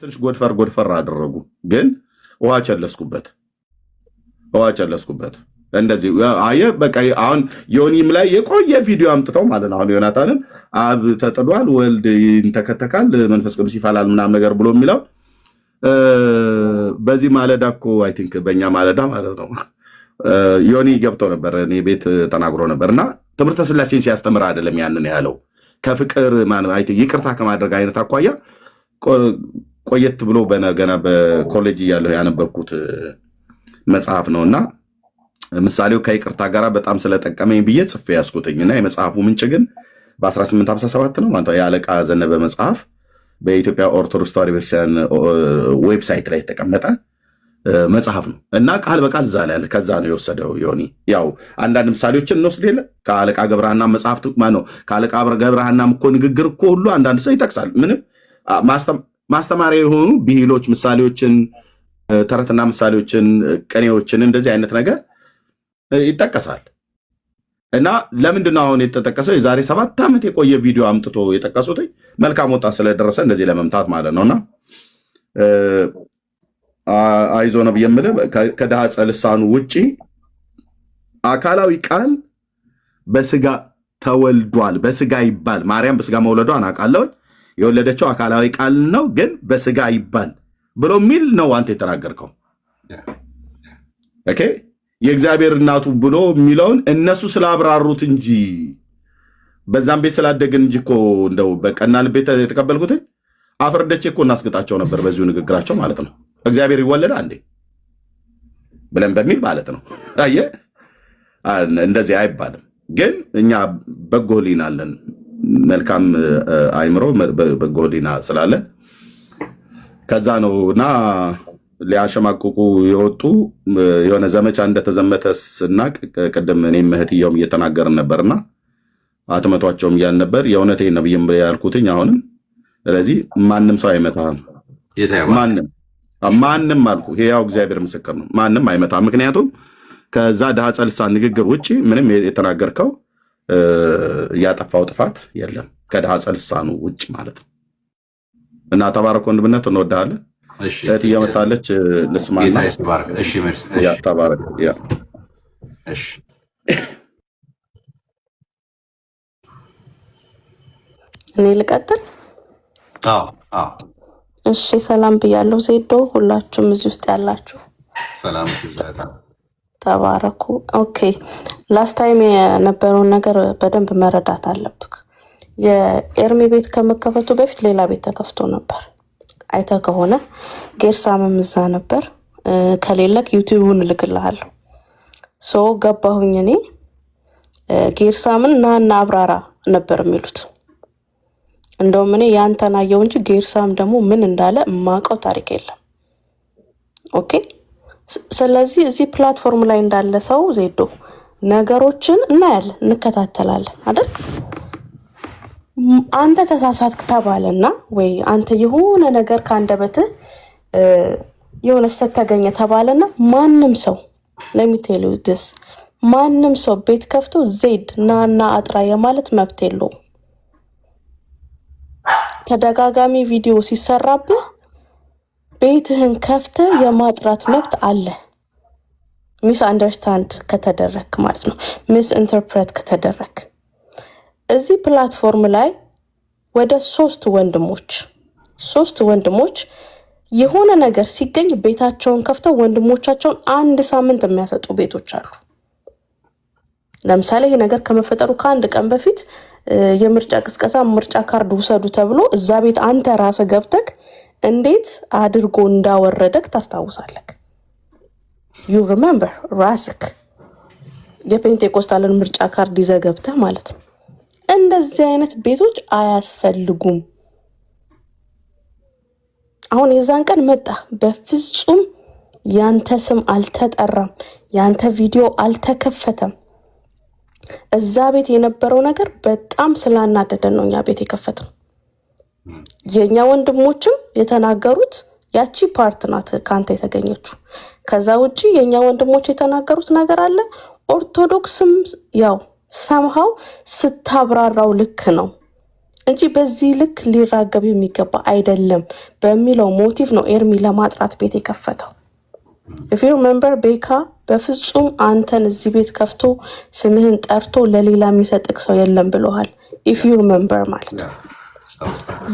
ትንሽ ጎድፈር አደረጉ። ግን ውሃ ቸለስኩበት እንደዚህ አየህ። በቃ አሁን ዮኒም ላይ የቆየ ቪዲዮ አምጥተው ማለት ነው። አሁን ዮናታንን አብ ተጥሏል፣ ወልድ ይንተከተካል፣ መንፈስ ቅዱስ ይፈላል ምናምን ነገር ብሎ የሚለው በዚህ ማለዳ እኮ አይ ቲንክ በእኛ ማለዳ ማለት ነው ዮኒ ገብቶ ነበር፣ እኔ ቤት ተናግሮ ነበር። እና ትምህርተ ስላሴን ሲያስተምር አይደለም ያንን ያለው ከፍቅር ይቅርታ ከማድረግ አይነት አኳያ ቆየት ብሎ ገና በኮሌጅ እያለሁ ያነበብኩት መጽሐፍ ነውና ምሳሌው ከይቅርታ ጋር በጣም ስለጠቀመኝ ብዬ ጽፌ ያስኩትኝና የመጽሐፉ ምንጭ ግን በ1857 ነው ማለት የአለቃ ዘነበ መጽሐፍ በኢትዮጵያ ኦርቶዶክስ ተዋሕዶ ቤተክርስቲያን ዌብሳይት ላይ የተቀመጠ መጽሐፍ ነው እና ቃል በቃል እዛ ላይ ያለ ከዛ ነው የወሰደው ዮኒ። ያው አንዳንድ ምሳሌዎችን እንወስድ የለ ከአለቃ ገብረሃና መጽሐፍ ነው ከአለቃ ገብረሃና እኮ ንግግር እኮ ሁሉ አንዳንድ ሰው ይጠቅሳል። ምንም ማስተማሪያ የሆኑ ብሂሎች፣ ምሳሌዎችን፣ ተረትና ምሳሌዎችን፣ ቅኔዎችን እንደዚህ አይነት ነገር ይጠቀሳል። እና ለምንድነው አሁን የተጠቀሰው? የዛሬ 7 ዓመት የቆየ ቪዲዮ አምጥቶ የጠቀሱት መልካም ወጣት ስለደረሰ እንደዚህ ለመምታት ማለት ነውና አይዞ ነው የምልህ። ከዳህፀ ልሳኑ ውጪ አካላዊ ቃል በስጋ ተወልዷል። በስጋ ይባል ማርያም በስጋ መውለዷን አውቃለሁ። የወለደችው አካላዊ ቃል ነው፣ ግን በስጋ ይባል ብሎ የሚል ነው አንተ የተናገርከው። ኦኬ የእግዚአብሔር እናቱ ብሎ የሚለውን እነሱ ስላብራሩት እንጂ በዛም ቤት ስላደግን እንጂ እኮ እንደው በቀናን ቤት የተቀበልኩት አፍርደቼ እኮ እናስገጣቸው ነበር በዚሁ ንግግራቸው ማለት ነው። እግዚአብሔር ይወለዳ እንዴ ብለን በሚል ማለት ነው። አየህ እንደዚህ አይባልም። ግን እኛ በጎ ሕሊና አለን፣ መልካም አይምሮ በጎ ሕሊና ስላለን ከዛ ነው እና ሊያሸማቅቁ የወጡ የሆነ ዘመቻ እንደተዘመተ ስናቅ ቅድም እኔም እህትየውም እየተናገርን ነበርና አትመቷቸውም እያልን ነበር። የእውነቴን ነው ብዬ ያልኩትኝ አሁንም። ስለዚህ ማንም ሰው አይመታህም፣ ማንም አልኩ። ያው እግዚአብሔር ምስክር ነው፣ ማንም አይመታህም። ምክንያቱም ከዛ ዳህፀ ልሳን ንግግር ውጭ ምንም የተናገርከው ያጠፋው ጥፋት የለም ከዳህፀ ልሳኑ ውጭ ማለት ነው። እና ተባረክ ወንድምነት፣ እንወድሃለን። እህት እየመጣለች ልስማና ተባረክ። እኔ ልቀጥል? እሺ ሰላም ብያለሁ ዜዶ፣ ሁላችሁም እዚህ ውስጥ ያላችሁ ሰላም ተባረኩ። ኦኬ ላስት ታይም የነበረውን ነገር በደንብ መረዳት አለብክ። የኤርሚ ቤት ከመከፈቱ በፊት ሌላ ቤት ተከፍቶ ነበር። አይተ ከሆነ ጌርሳምም እዛ ነበር። ከሌለክ ዩቲዩብን እልክልሃለሁ። ሶ ገባሁኝ እኔ ጌርሳምን ናና አብራራ ነበር የሚሉት። እንደውም እኔ ያንተን አየው እንጂ ጌርሳም ደግሞ ምን እንዳለ የማውቀው ታሪክ የለም። ኦኬ ስለዚህ እዚህ ፕላትፎርም ላይ እንዳለ ሰው ዜዶ ነገሮችን እናያለን፣ እንከታተላለን አይደል? አንተ ተሳሳትክ ተባለና ወይ አንተ የሆነ ነገር ካንደበትህ የሆነ ስተት ተገኘ ተባለና ማንም ሰው ለሚቴሉ ድስ ማንም ሰው ቤት ከፍቶ ዜድ ናና አጥራ የማለት መብት የለውም። ተደጋጋሚ ቪዲዮ ሲሰራብህ ቤትህን ከፍተ የማጥራት መብት አለ። ሚስ አንደርስታንድ ከተደረክ ማለት ነው፣ ሚስ ኢንተርፕሬት ከተደረክ። እዚህ ፕላትፎርም ላይ ወደ 3 ወንድሞች የሆነ ነገር ሲገኝ ቤታቸውን ከፍተው ወንድሞቻቸውን 1 ሳምንት የሚያሰጡ ቤቶች አሉ። ለምሳሌ ይሄ ነገር ከመፈጠሩ ከአንድ ቀን በፊት የምርጫ ቅስቀሳ ምርጫ ካርድ ውሰዱ ተብሎ እዛ ቤት አንተ ራስህ ገብተክ እንዴት አድርጎ እንዳወረደክ ታስታውሳለህ? you remember ራስክ የፔንቴኮስታልን ምርጫ ካርድ ይዘህ ገብተህ ማለት ነው። እንደዚህ አይነት ቤቶች አያስፈልጉም። አሁን የዛን ቀን መጣ፣ በፍጹም ያንተ ስም አልተጠራም፣ ያንተ ቪዲዮ አልተከፈተም። እዛ ቤት የነበረው ነገር በጣም ስላናደደን ነው እኛ ቤት የከፈተው። የኛ ወንድሞችም የተናገሩት ያቺ ፓርት ናት ካንተ የተገኘችው። ከዛ ውጪ የኛ ወንድሞች የተናገሩት ነገር አለ። ኦርቶዶክስም ያው ሰምሃው ስታብራራው ልክ ነው። እንጂ በዚህ ልክ ሊራገብ የሚገባ አይደለም በሚለው ሞቲቭ ነው ኤርሚ ለማጥራት ቤት የከፈተው። if you remember ቤካ በፍጹም አንተን እዚህ ቤት ከፍቶ ስምህን ጠርቶ ለሌላ የሚሰጥክ ሰው የለም ብለዋል። if you remember ማለት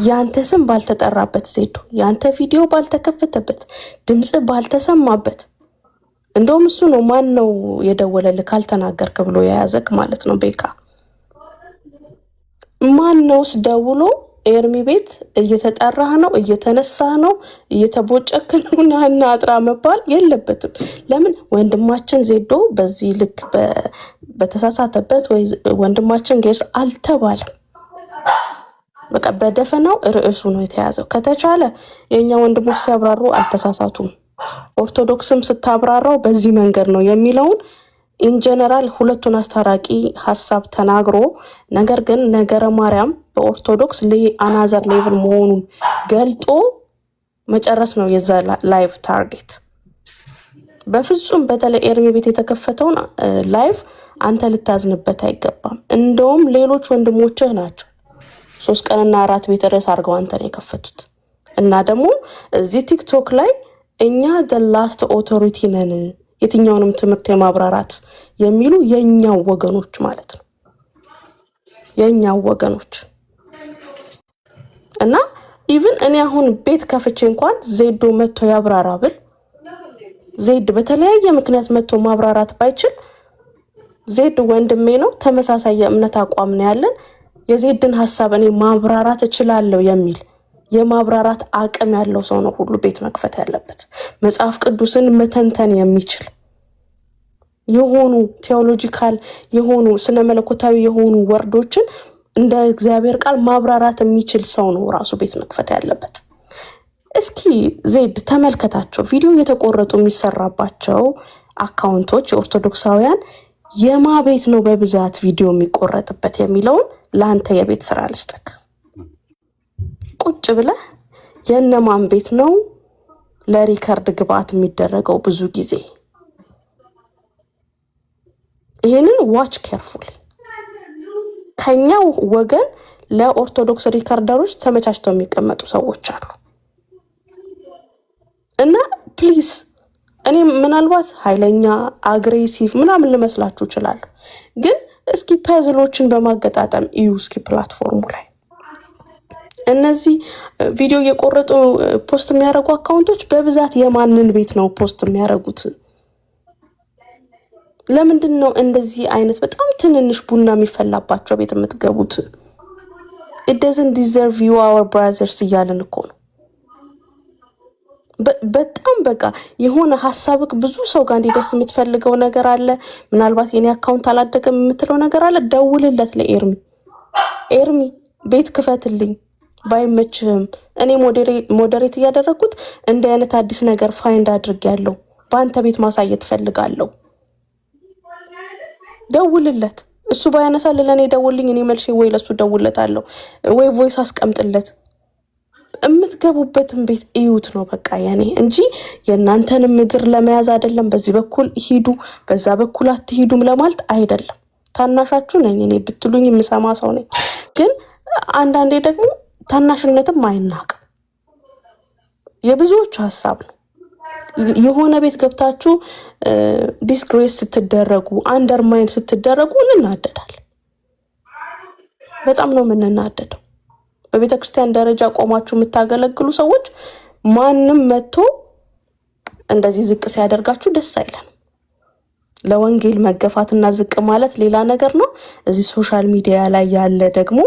ያንተ ስም ባልተጠራበት ዜዶ ያንተ ቪዲዮ ባልተከፈተበት ድምጽ ባልተሰማበት እንደውም እሱ ነው ማን ነው የደወለልህ ካልተናገርክ ብሎ የያዘክ ማለት ነው። ቤካ ማን ነውስ ደውሎ ኤርሚ ቤት እየተጠራህ ነው እየተነሳህ ነው እየተቦጨክ ነው እና አጥራ መባል የለበትም። ለምን ወንድማችን ዜዶ በዚህ ልክ በተሳሳተበት ወይ ወንድማችን ጌርስ አልተባለም። በቃ በደፈናው ርዕሱ ነው የተያዘው። ከተቻለ የኛ ወንድሞች ሲያብራሩ አልተሳሳቱም። ኦርቶዶክስም ስታብራራው በዚህ መንገድ ነው የሚለውን ኢን ጀነራል ሁለቱን አስታራቂ ሐሳብ ተናግሮ ነገር ግን ነገረ ማርያም በኦርቶዶክስ አናዘር ሌቭል መሆኑን ገልጦ መጨረስ ነው የዛ ላይቭ ታርጌት። በፍጹም በተለይ ኤርሚ ቤት የተከፈተውን ላይቭ አንተ ልታዝንበት አይገባም። እንደውም ሌሎች ወንድሞችህ ናቸው 3 ቀንና 4 ቤት ርዕስ አድርገው አንተን የከፈቱት እና ደግሞ እዚህ ቲክቶክ ላይ እኛ the last authority ነን የትኛውንም ትምህርት የማብራራት የሚሉ የኛው ወገኖች ማለት ነው የኛው ወገኖች እና ኢቭን እኔ አሁን ቤት ከፍቼ እንኳን ዜዶ መጥቶ ያብራራ ብል ዜድ በተለያየ ምክንያት መጥቶ ማብራራት ባይችል ዜድ ወንድሜ ነው ተመሳሳይ የእምነት አቋም ነው ያለን የዜድን ሐሳብ እኔ ማብራራት እችላለሁ የሚል የማብራራት አቅም ያለው ሰው ነው ሁሉ ቤት መክፈት ያለበት። መጽሐፍ ቅዱስን መተንተን የሚችል የሆኑ ቴዎሎጂካል የሆኑ ስነ መለኮታዊ የሆኑ ወርዶችን እንደ እግዚአብሔር ቃል ማብራራት የሚችል ሰው ነው ራሱ ቤት መክፈት ያለበት። እስኪ ዜድ ተመልከታቸው ቪዲዮ የተቆረጡ የሚሰራባቸው አካውንቶች የኦርቶዶክሳውያን የማ ቤት ነው በብዛት ቪዲዮ የሚቆረጥበት የሚለውን ለአንተ የቤት ስራ ልስጥክ። ቁጭ ብለህ የነማን ቤት ነው ለሪከርድ ግብአት የሚደረገው ብዙ ጊዜ ይሄንን ዋች ኬርፉሊ። ከኛው ወገን ለኦርቶዶክስ ሪከርደሮች ተመቻችተው የሚቀመጡ ሰዎች አሉ እና ፕሊዝ እኔ ምናልባት ኃይለኛ አግሬሲቭ ምናምን ልመስላችሁ ይችላል፣ ግን እስኪ ፐዝሎችን በማገጣጠም እዩ እስኪ ፕላትፎርሙ ላይ እነዚህ ቪዲዮ የቆረጡ ፖስት የሚያደርጉ አካውንቶች በብዛት የማንን ቤት ነው ፖስት የሚያደርጉት? ለምንድን ነው እንደዚህ አይነት በጣም ትንንሽ ቡና የሚፈላባቸው ቤት የምትገቡት? it doesn't deserve you our brothers እያልን እኮ ነው። በጣም በቃ የሆነ ሐሳብክ ብዙ ሰው ጋር እንዲደርስ የምትፈልገው ነገር አለ። ምናልባት የኔ አካውንት አላደገም የምትለው ነገር አለ። ደውልለት ለኤርሚ ኤርሚ ቤት ክፈትልኝ ባይመችህም እኔ ሞዴሬት እያደረኩት እንደ አይነት አዲስ ነገር ፋይንድ አድርጌያለሁ በአንተ ቤት ማሳየት ፈልጋለሁ። ደውልለት። እሱ ባያነሳል ለኔ ደውልልኝ እኔ መልሼ ወይ ለሱ ደውልለታለሁ ወይ ቮይስ አስቀምጥለት። እምትገቡበትን ቤት እዩት ነው በቃ ያኔ እንጂ የናንተን ምግር ለመያዝ አይደለም። በዚህ በኩል ሂዱ በዛ በኩል አትሂዱም ለማለት አይደለም። ታናሻችሁ ነኝ እኔ ብትሉኝ የምሰማ ሰው ነኝ። ግን አንዳንዴ ደግሞ ታናሽነትም አይናቅም። የብዙዎች ሐሳብ ነው። የሆነ ቤት ገብታችሁ ዲስግሬስ ስትደረጉ አንደርማይን ስትደረጉ እንናደዳለን። በጣም ነው የምንናደደው። በቤተ ክርስቲያን ደረጃ ቆማችሁ የምታገለግሉ ሰዎች ማንም መጥቶ እንደዚህ ዝቅ ሲያደርጋችሁ ደስ አይለን። ለወንጌል መገፋትና ዝቅ ማለት ሌላ ነገር ነው። እዚህ ሶሻል ሚዲያ ላይ ያለ ደግሞ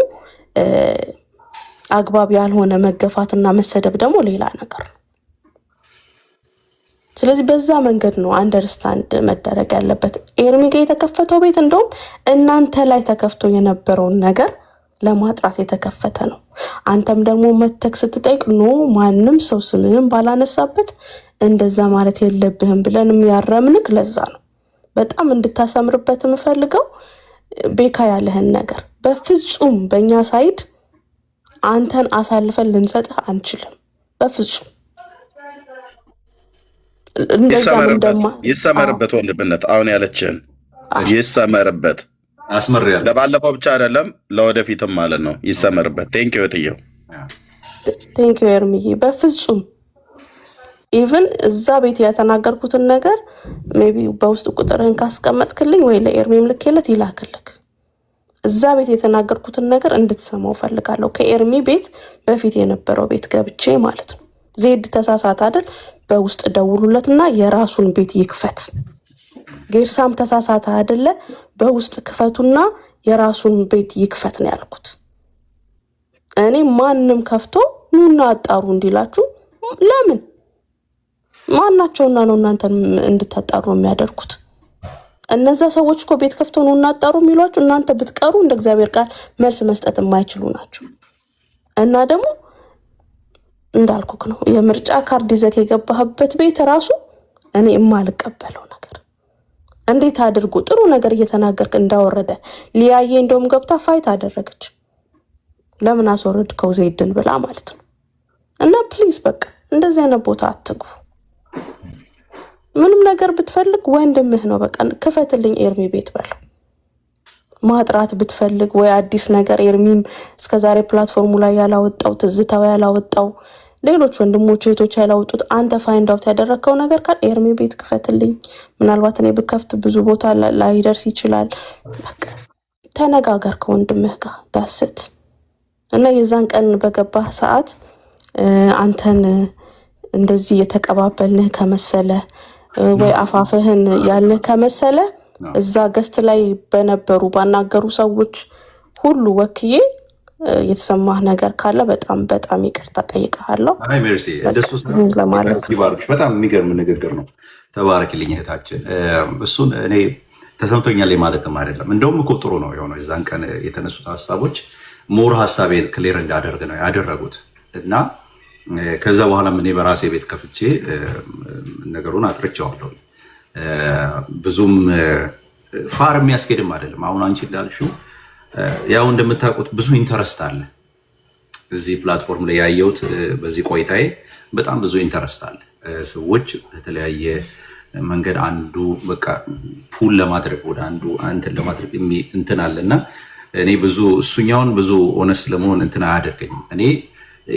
አግባብ ያልሆነ መገፋትና መሰደብ ደግሞ ሌላ ነገር ነው። ስለዚህ በዛ መንገድ ነው አንደርስታንድ መደረግ ያለበት። ኤርሚ ጋር የተከፈተው ቤት እንደውም እናንተ ላይ ተከፍቶ የነበረውን ነገር ለማጥራት የተከፈተ ነው። አንተም ደግሞ መተክ ስትጠይቅ ኖ ማንም ሰው ስምህን ባላነሳበት እንደዛ ማለት የለብህም ብለን የሚያረምንክ ለዛ ነው። በጣም እንድታሰምርበት የምፈልገው ቤካ ያለህን ነገር በፍጹም በእኛ ሳይድ አንተን አሳልፈን ልንሰጥህ አንችልም። በፍጹም ይሰመርበት ወንድምነት አሁን ያለችን ይሰመርበት። አስመሪያለሁ። ለባለፈው ብቻ አይደለም ለወደፊትም ማለት ነው። ይሰመርበት። ቴንኪው እትዬው። ቴንኪው ኤርሚዬ። በፍጹም ኢቭን እዛ ቤት የተናገርኩትን ነገር ሜቢ በውስጥ ቁጥርህን ካስቀመጥክልኝ ወይ ለኤርሚም ልኬለት ይላክልክ። እዛ ቤት የተናገርኩትን ነገር እንድትሰማው ፈልጋለሁ። ከኤርሚ ቤት በፊት የነበረው ቤት ገብቼ ማለት ነው። ዜድ ተሳሳት አይደል? በውስጥ ደውሉለትና የራሱን ቤት ይክፈት። ጌርሳም ተሳሳተ አይደለ? በውስጥ ክፈቱና የራሱን ቤት ይክፈት ነው ያልኩት። እኔ ማንም ከፍቶ ኑና አጣሩ እንዲላችሁ ለምን ማናቸውና ነው እናንተን እንድታጣሩ የሚያደርጉት? እነዛ ሰዎች እኮ ቤት ከፍቶ ኑና አጣሩ የሚሏችሁ እናንተ ብትቀሩ እንደ እግዚአብሔር ቃል መልስ መስጠት የማይችሉ ናቸው። እና ደግሞ እንዳልኩክ ነው የምርጫ ካርድ ይዘህ የገባህበት ቤት ራሱ እኔ የማልቀበለው ነገር እንዴት አድርጎ ጥሩ ነገር እየተናገርክ እንዳወረደ ሊያየ እንደውም ገብታ ፋይት አደረገች። ለምን አስወረድከው ዜድን ብላ ማለት ነው። እና ፕሊዝ በቃ እንደዚህ አይነት ቦታ አትግቡ። ምንም ነገር ብትፈልግ ወንድምህ ነው፣ በቃ ክፈትልኝ ኤርሚ ቤት በለው። ማጥራት ብትፈልግ ወይ አዲስ ነገር ኤርሚም እስከዛሬ ፕላትፎርሙ ላይ ያላወጣው ትዝታው ያላወጣው ሌሎች ወንድሞች እህቶች ያላወጡት አንተ ፋይንድ አውት ያደረከው ነገር ካል ኤርሚ ቤት ክፈትልኝ። ምናልባት እኔ ብከፍት ብዙ ቦታ ላይደርስ ይችላል። በቃ ተነጋገር ከወንድምህ ጋር ዳስት እና የዛን ቀን በገባህ ሰዓት አንተን እንደዚህ የተቀባበልንህ ከመሰለ ወይ አፋፍህን ያልንህ ከመሰለ እዛ ገስት ላይ በነበሩ ባናገሩ ሰዎች ሁሉ ወክዬ የተሰማህ ነገር ካለ በጣም በጣም ይቅርታ ጠይቀሃለሁ። አይ ሜርሲ እንደሱ ለማለት በጣም የሚገርም ንግግር ነው። ተባረክልኝ እህታችን። እሱን እኔ ተሰምቶኛል ማለትም አይደለም። እንደውም እኮ ጥሩ ነው የሆነው የዛን ቀን የተነሱት ሀሳቦች ሞር ሀሳቤን ክሊር እንዳደርግ ነው ያደረጉት እና ከዛ በኋላ እኔ በራሴ ቤት ከፍቼ ነገሩን አጥርቼዋለሁ። ብዙም ፋር የሚያስኬድም አይደለም። አሁን አንቺ እንዳልሽው ያው እንደምታውቁት ብዙ ኢንተረስት አለ እዚህ ፕላትፎርም ላይ ያየሁት በዚህ ቆይታዬ በጣም ብዙ ኢንተረስት አለ። ሰዎች በተለያየ መንገድ አንዱ በቃ ፑል ለማድረግ ወደ አንዱ እንትን ለማድረግ እንትን አለና እኔ ብዙ እሱኛውን ብዙ ኦነስ ለመሆን እንትን አያደርገኝም። እኔ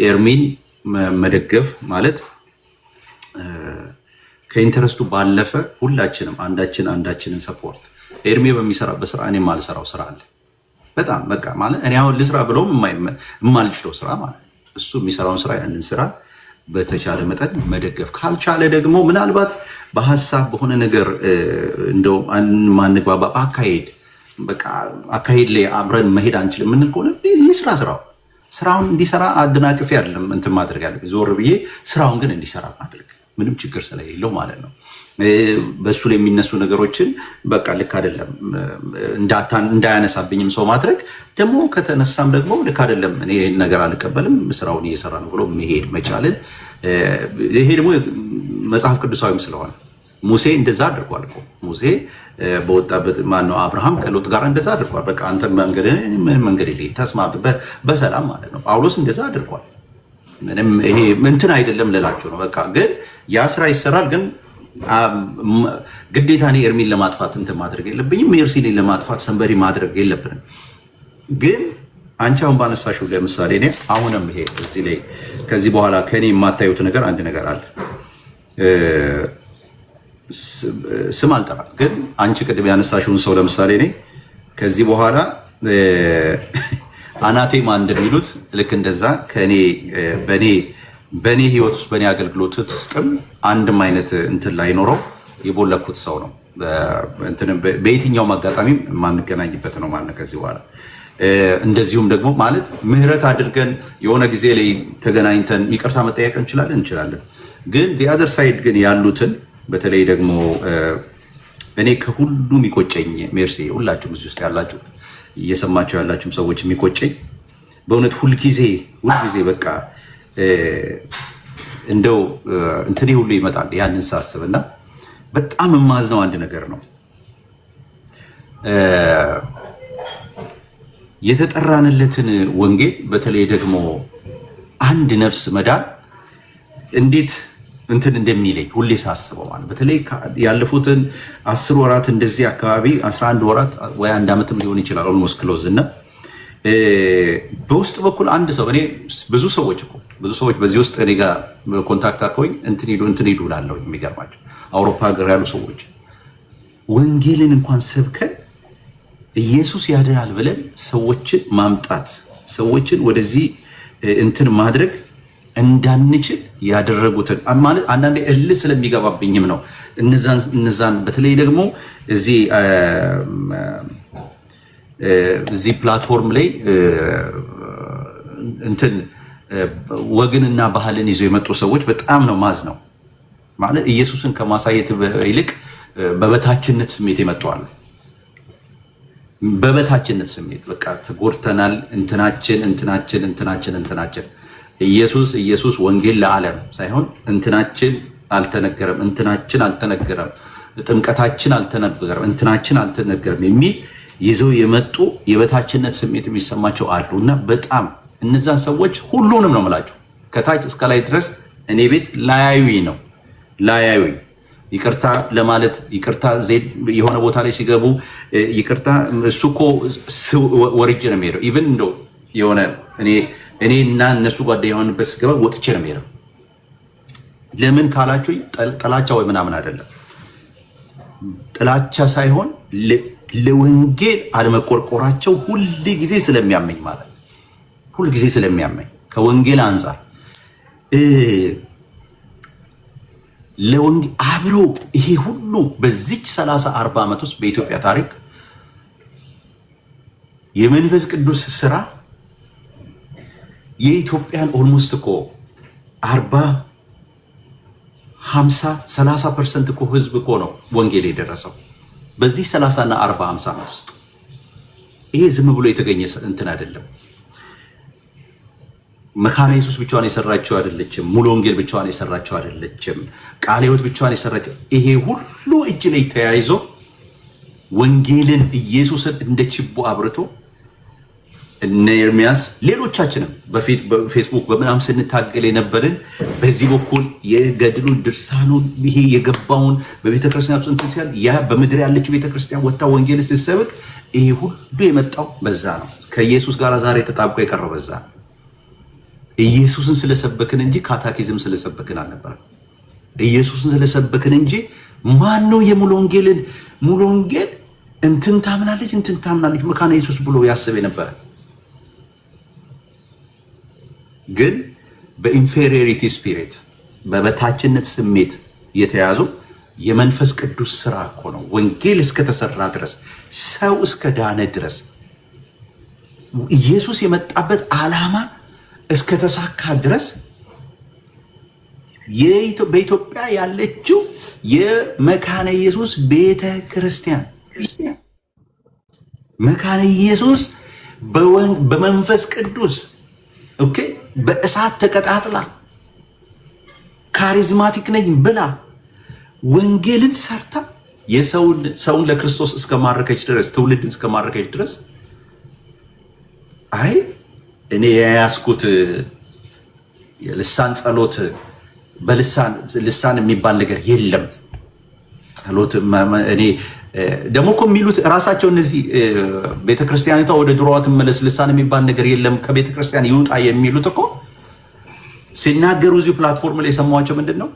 ኤርሚን መደገፍ ማለት ከኢንተረስቱ ባለፈ ሁላችንም አንዳችንን ሰፖርት ኤርሚ በሚሰራበት ስራ እኔ የማልሰራው ስራ አለ። በጣም በቃ ማለት እኔ አሁን ልስራ ብለውም የማልችለው ስራ ማለት እሱ የሚሰራውን ስራ ያንን ስራ በተቻለ መጠን መደገፍ ካልቻለ ደግሞ ምናልባት በሀሳብ በሆነ ነገር እንደው ማንግባባ በቃ አካሄድ ላይ አብረን መሄድ አንችልም የምንል ከሆነ ይስራ ስራውን እንዲሰራ አደናቅፌ አይደለም እንትን ማድረግ ያለብኝ፣ ዞር ብዬ ስራውን ግን እንዲሰራ ማድረግ ምንም ችግር ስለሌለው ማለት ነው። በሱ ላይ የሚነሱ ነገሮችን በቃ ልክ አይደለም እንዳያነሳብኝም ሰው ማድረግ ደግሞ ከተነሳም ደግሞ ልክ አይደለም እኔ ነገር አልቀበልም ስራውን እየሰራ ነው ብሎ መሄድ መቻልን። ይሄ ደግሞ መጽሐፍ ቅዱሳዊም ስለሆነ ሙሴ እንደዛ አድርጓል እኮ ሙሴ በወጣበት ማነው አብርሃም ከሎጥ ጋር እንደዛ አድርጓል። በቃ አንተ መንገድ ምንም መንገድ የለኝም ተስማምተህ በሰላም ማለት ነው። ጳውሎስ እንደዛ አድርጓል። ምንም ይሄ እንትን አይደለም ልላችሁ ነው። በቃ ግን ያ ስራ ይሰራል። ግን ግዴታ እኔ ኤርሚን ለማጥፋት እንትን ማድረግ የለብኝም፣ ሜርሲን ለማጥፋት ሰንበሪ ማድረግ የለብንም። ግን አንቺ አሁን ባነሳሽው ለምሳሌ እኔ አሁንም ይሄ እዚህ ላይ ከዚህ በኋላ ከኔ የማታዩት ነገር አንድ ነገር አለ። ስም አልጠራም፣ ግን አንቺ ቅድም ያነሳሽውን ሰው ለምሳሌ እኔ ከዚህ በኋላ አናቴማ እንደሚሉት ልክ እንደዛ ከኔ በኔ ህይወት ውስጥ በኔ አገልግሎት ውስጥም አንድም አይነት እንትን ላይ ኖረው የቦለኩት ሰው ነው። በየትኛውም አጋጣሚ የማንገናኝበት ነው ማለት ከዚህ በኋላ እንደዚሁም ደግሞ ማለት ምህረት አድርገን የሆነ ጊዜ ላይ ተገናኝተን ይቅርታ መጠየቅ እንችላለን። ግን the ሳይድ ግን ያሉትን በተለይ ደግሞ እኔ ከሁሉም የሚቆጨኝ ሜርሲ ሁላችሁም እዚህ ውስጥ ያላችሁት እየሰማችሁ ያላችሁም ሰዎች የሚቆጨኝ በእውነት ሁልጊዜ በቃ እንደው እንትኔ ሁሉ ይመጣል ያንን ሳስብና በጣም የማዝነው አንድ ነገር ነው። የተጠራንለትን ወንጌል በተለይ ደግሞ አንድ ነፍስ መዳን እንዴት እንትን እንደሚለኝ ሁሌ ሳስበው ማለት በተለይ ያለፉትን 10 ወራት እንደዚህ አካባቢ 11 ወራት ወይ 1 ዓመትም ሊሆን ይችላል ኦልሞስት ክሎዝ እና በውስጥ በኩል አንድ ሰው እኔ ብዙ ሰዎች በዚህ ውስጥ እኔ ጋር ኮንታክት አድርገውኝ እንትን ሂዱ እላለሁ። የሚገርማቸው አውሮፓ ሀገር ያሉ ሰዎች ወንጌልን እንኳን ሰብከን ኢየሱስ ያድናል ብለን ሰዎችን ማምጣት ሰዎችን ወደዚህ እንትን ማድረግ እንዳንችል ያደረጉትን ማለት አንዳንዴ እልህ ስለሚገባብኝም ነው። እነዛን በተለይ ደግሞ እዚህ ፕላትፎርም ላይ እንትን ወግንና ባህልን ይዘው የመጡ ሰዎች በጣም ነው ማዝ ነው ማለት ኢየሱስን ከማሳየት ይልቅ በበታችነት ስሜት ይመጣዋል። በበታችነት ስሜት በቃ ተጎድተናል፣ እንትናችን ኢየሱስ ወንጌል ለዓለም ሳይሆን እንትናችን አልተነገረም፣ ጥምቀታችን አልተነገረም፣ እንትናችን አልተነገረም የሚል ይዘው የመጡ የበታችነት ስሜት የሚሰማቸው አሉና በጣም እነዛን ሰዎች ሁሉንም ነው የምላቸው ከታች እስከ ላይ ድረስ እኔ ቤት ላያዩኝ ይቅርታ ለማለት ይቅርታ ዜድ የሆነ ቦታ ላይ ሲገቡ ይቅርታ እሱ እኮ ወርጄ ነው የሚሄደው። ኢቭን እንደው የሆነ እኔ እና እነሱ ጓደኛ የሆንበት ስገባ ወጥቼ ነው የሚሄደው። ለምን ካላችሁ ጥላቻ ወይ ምናምን አይደለም። ጥላቻ ሳይሆን ለወንጌል አለመቆርቆራቸው ሁል ጊዜ ስለሚያመኝ ማለት ሁል ጊዜ ስለሚያመኝ ከወንጌል አንጻር ለወንጌል አብሮ ይሄ ሁሉ በዚች 30-40 ዓመት ውስጥ በኢትዮጵያ ታሪክ የመንፈስ ቅዱስ ስራ የኢትዮጵያን ኦልሞስት እኮ 40-50-30% እኮ ህዝብ እኮ ነው ወንጌል የደረሰው በዚህ 30 እና 40-50 ዓመት ውስጥ። ይሄ ዝም ብሎ የተገኘ እንትን አይደለም። መካነ ኢየሱስ ብቻዋን የሰራቸው አይደለችም። ሙሉ ወንጌል ብቻዋን የሰራቸው አይደለችም። ቃለ ሕይወት ብቻዋን የሰራቸው ይሄ ሁሉ እጅ ላይ ተያይዞ ወንጌልን ኢየሱስን እንደ ችቦ አብርቶ እነ ኤርሚያስ ሌሎቻችንም በፊት በፌስቡክ በምናምን ስንታገል የነበርን በዚህ በኩል የገድሉን ድርሳኑን ይሄ የገባውን በቤተክርስቲያኑ እንትን ሲያል ያ በምድር ያለችው ቤተክርስቲያን ወጣ ወንጌል ስትሰብክ ይሄ ሁሉ የመጣው በዛ ነው። ከኢየሱስ ጋር ዛሬ ተጣብቆ የቀረው በዛ ነው። ኢየሱስን ስለሰበክን እንጂ ካታኪዝም ስለሰበክን አልነበረም። ኢየሱስን ስለሰበክን እንጂ ማን ነው የሙሉ ወንጌል እንትን ታምናለች መካነ ኢየሱስ ብሎ ያስብ የነበረ ግን በኢንፌሪዮሪቲ ስፒሪት በበታችነት ስሜት የተያዙ የመንፈስ ቅዱስ ስራ እኮ ነው። ወንጌል እስከተሰራ ድረስ ሰው እስከ ዳነ ድረስ ኢየሱስ የመጣበት ዓላማ እስከተሳካ ድረስ በኢትዮጵያ ያለችው የመካነ ኢየሱስ ቤተ ክርስቲያን መካነ ኢየሱስ በመንፈስ ቅዱስ ኦኬ በእሳት ተቀጣጥላ ካሪዝማቲክ ነኝ ብላ ወንጌልን ሰርታ ሰውን ለክርስቶስ እስከማረከች ድረስ ትውልድን እስከማረከች ድረስ አይ እኔ ያስኩት የልሳን ጸሎት በልሳን የሚባል ነገር የለም። ጸሎት እኔ ደግሞ እኮ የሚሉት ራሳቸው እነዚህ ቤተክርስቲያኒቷ ወደ ድሮዋ ትመለስ ልሳን የሚባል ነገር የለም ከቤተክርስቲያን ይውጣ የሚሉት እኮ ሲናገሩ እዚሁ ፕላትፎርም ላይ የሰማኋቸው ምንድን ነው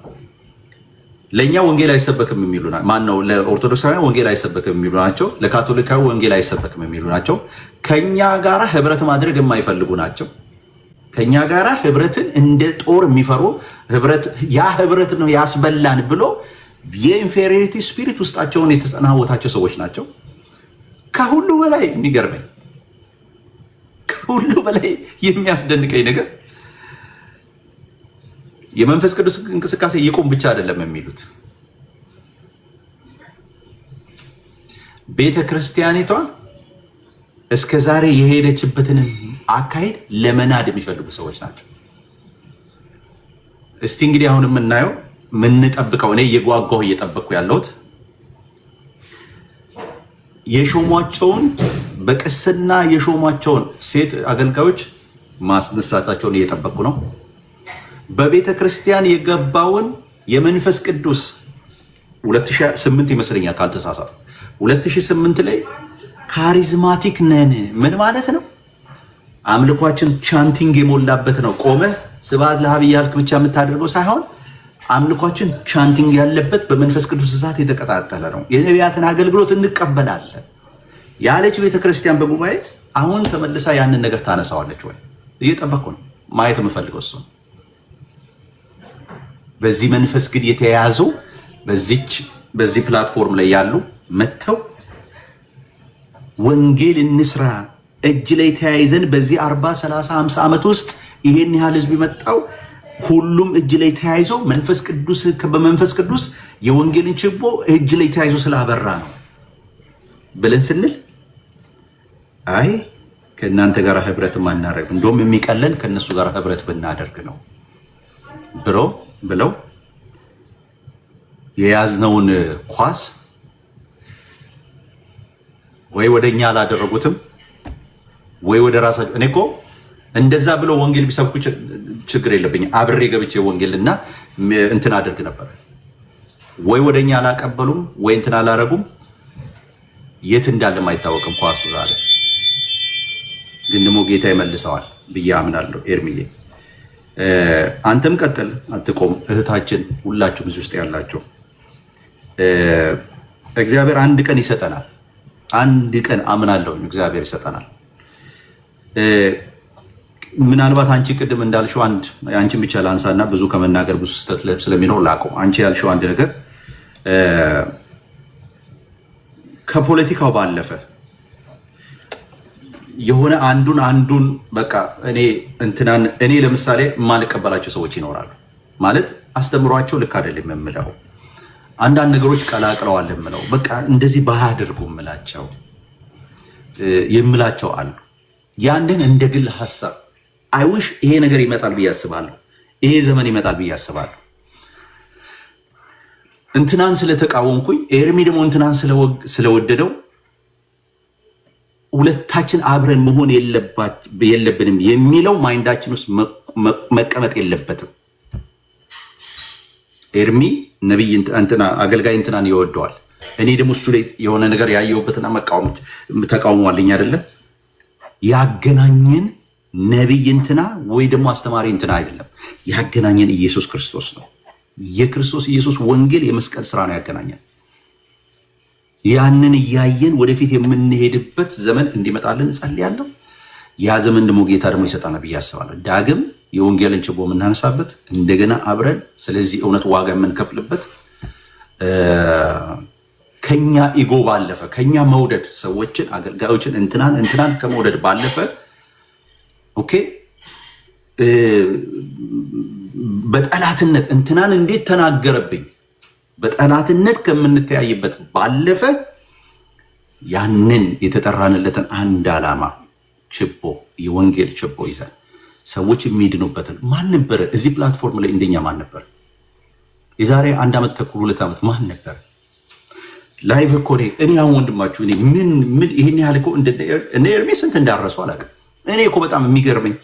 ለእኛ ወንጌል አይሰበክም የሚሉ ማነው ለኦርቶዶክሳውያን ወንጌል አይሰበክም የሚሉ ናቸው። ለካቶሊካዊ ወንጌል አይሰበክም የሚሉ ናቸው። ከኛ ጋራ ህብረት ማድረግ የማይፈልጉ ናቸው። ከኛ ጋራ ህብረትን እንደ ጦር የሚፈሩ ያ ህብረት ነው ያስበላን ብሎ የኢንፌሪዮሪቲ ስፒሪት ውስጣቸውን የተጸናወታቸው ሰዎች ናቸው። ከሁሉ በላይ የሚገርመኝ ከሁሉ በላይ የሚያስደንቀኝ ነገር የመንፈስ ቅዱስ እንቅስቃሴ ይቆም ብቻ አይደለም የሚሉት ቤተ ክርስቲያኒቷ እስከ ዛሬ የሄደችበትን አካሄድ ለመናድ የሚፈልጉ ሰዎች ናቸው። እስቲ እንግዲህ አሁን የምናየው ምንጠብቀው እኔ እየጓጓሁ እየጠበቅኩ ያለሁት የሾሟቸውን በቅስና የሾሟቸውን ሴት አገልጋዮች ማስነሳታቸውን እየጠበቅኩ ነው። በቤተ ክርስቲያን የገባውን የመንፈስ ቅዱስ 2008 ይመስለኛል ካልተሳሳቱ 2008 ላይ ካሪዝማቲክ ነን ምን ማለት ነው? አምልኳችን ቻንቲንግ የሞላበት ነው። ቆመ ስብሐት ለአብ እያልክ ብቻ የምታደርገው ሳይሆን አምልኳችን ቻንቲንግ ያለበት በመንፈስ ቅዱስ እሳት የተቀጣጠለ ነው። የነቢያትን አገልግሎት እንቀበላለን ያለች ቤተክርስቲያን በጉባኤ አሁን ተመልሳ ያንን ነገር ታነሳዋለች ወይ? እየጠበቅኩ ነው ማየት የምፈልገው እሱ። በዚህ መንፈስ ግን የተያያዙ በዚህ ፕላትፎርም ላይ ያሉ መተው ወንጌል እንስራ እጅ ላይ ተያይዘን በዚህ 40 30 50 ዓመት ውስጥ ይሄን ያህል ህዝብ መጣው ሁሉም እጅ ላይ ተያይዞ በመንፈስ ቅዱስ የወንጌልን ችቦ እጅ ላይ ተያይዞ ስላበራ ነው ብለን ስንል አይ ከእናንተ ጋር ህብረት ማናረግ እንደውም የሚቀለን ከነሱ ጋር ህብረት ብናደርግ ነው ብለው የያዝነውን ኳስ ወይ ወደኛ አላደረጉትም ወይ ወደ ራሳቸው። እኔ እኮ እንደዛ ብለው ወንጌል ቢሰብኩ ችግር የለብኝም። አብሬ ገብቼ ወንጌልና እንትን አድርግ ነበር። ወይ ወደኛ አላቀበሉም ወይ እንትን አላረጉም። የት እንዳለም አይታወቅም ኳሱ ዛሬ። ግን ደግሞ ጌታ ይመልሰዋል ብዬ አምናለሁ። ኤርሚዬ አንተም ቀጥል፣ አትቆም። እህታችን ሁላችሁም እዚህ ውስጥ ያላችሁ እግዚአብሔር አንድ ቀን ይሰጠናል። አንድ ቀን አምናለሁ እግዚአብሔር ይሰጠናል። ምናልባት አንቺ ቅድም እንዳልሽው አንቺን ብቻ ላንሳና ብዙ ከመናገር ብዙ ስህተት ስለሚኖር ላቆም። አንቺ ያልሽው አንድ ነገር ከፖለቲካው ባለፈ የሆነ አንዱን በቃ እኔ ለምሳሌ የማልቀበላቸው ሰዎች ይኖራሉ። ማለት አስተምሯቸው ልክ አይደለም የምለው አንዳንድ ነገሮች ቀላቅለዋል የምለው በቃ እንደዚህ ባያደርጉ የምላቸው አሉ። ያንን እንደ ግል ሐሳብ አይውሽ ይሄ ነገር ይመጣል ብዬ አስባለሁ። ይሄ ዘመን ይመጣል ብዬ አስባለሁ። እንትናን ስለተቃወምኩኝ ኤርሚ ደግሞ እንትናን ስለወደደው ሁለታችን አብረን መሆን የለብንም የሚለው ማይንዳችን ውስጥ መቀመጥ የለበትም። ኤርሚ ነብይ አገልጋይ እንትናን ይወደዋል። እኔ ደግሞ እሱ ላይ የሆነ ነገር ያየሁበትና ተቃውሟልኝ አይደለም። ያገናኘን ነብይ እንትና ወይ ደግሞ አስተማሪ እንትና አይደለም። ያገናኘን ኢየሱስ ክርስቶስ ነው። የክርስቶስ ኢየሱስ ወንጌል የመስቀል ስራ ነው ያገናኘን። ያንን እያየን ወደፊት የምንሄድበት ዘመን እንዲመጣልን እጸልያለሁ። ያ ዘመን ደግሞ ጌታ ደግሞ ይሰጣናል ብዬ አስባለሁ። ዳግም የወንጌልን ችቦ የምናነሳበት እንደገና አብረን ስለዚህ እውነት ዋጋ የምንከፍልበት ከኛ ኢጎ ባለፈ ከኛ መውደድ ሰዎችን አገልጋዮችን እንትናን ከመውደድ ባለፈ ኦኬ በጠላትነት እንትናን እንዴት ተናገረብኝ በጠላትነት ከምንተያይበት ባለፈ ያንን የተጠራንለትን አንድ ዓላማ ችቦ የወንጌል ችቦ ይዘን ሰዎች የሚድኑበትን ማን ነበር? እዚህ ፕላትፎርም ላይ እንደኛ ማን ነበር? የዛሬ 1 ዓመት ተኩል 2 ዓመት ማን ነበር? ላይቭ እኮ እኔ አሁን ወንድማችሁ ምን ይሄን ያህል እኮ እንደ ኤርሚ ስንት እንዳረሱ አላውቅም። እኔ እኮ በጣም የሚገርመኝ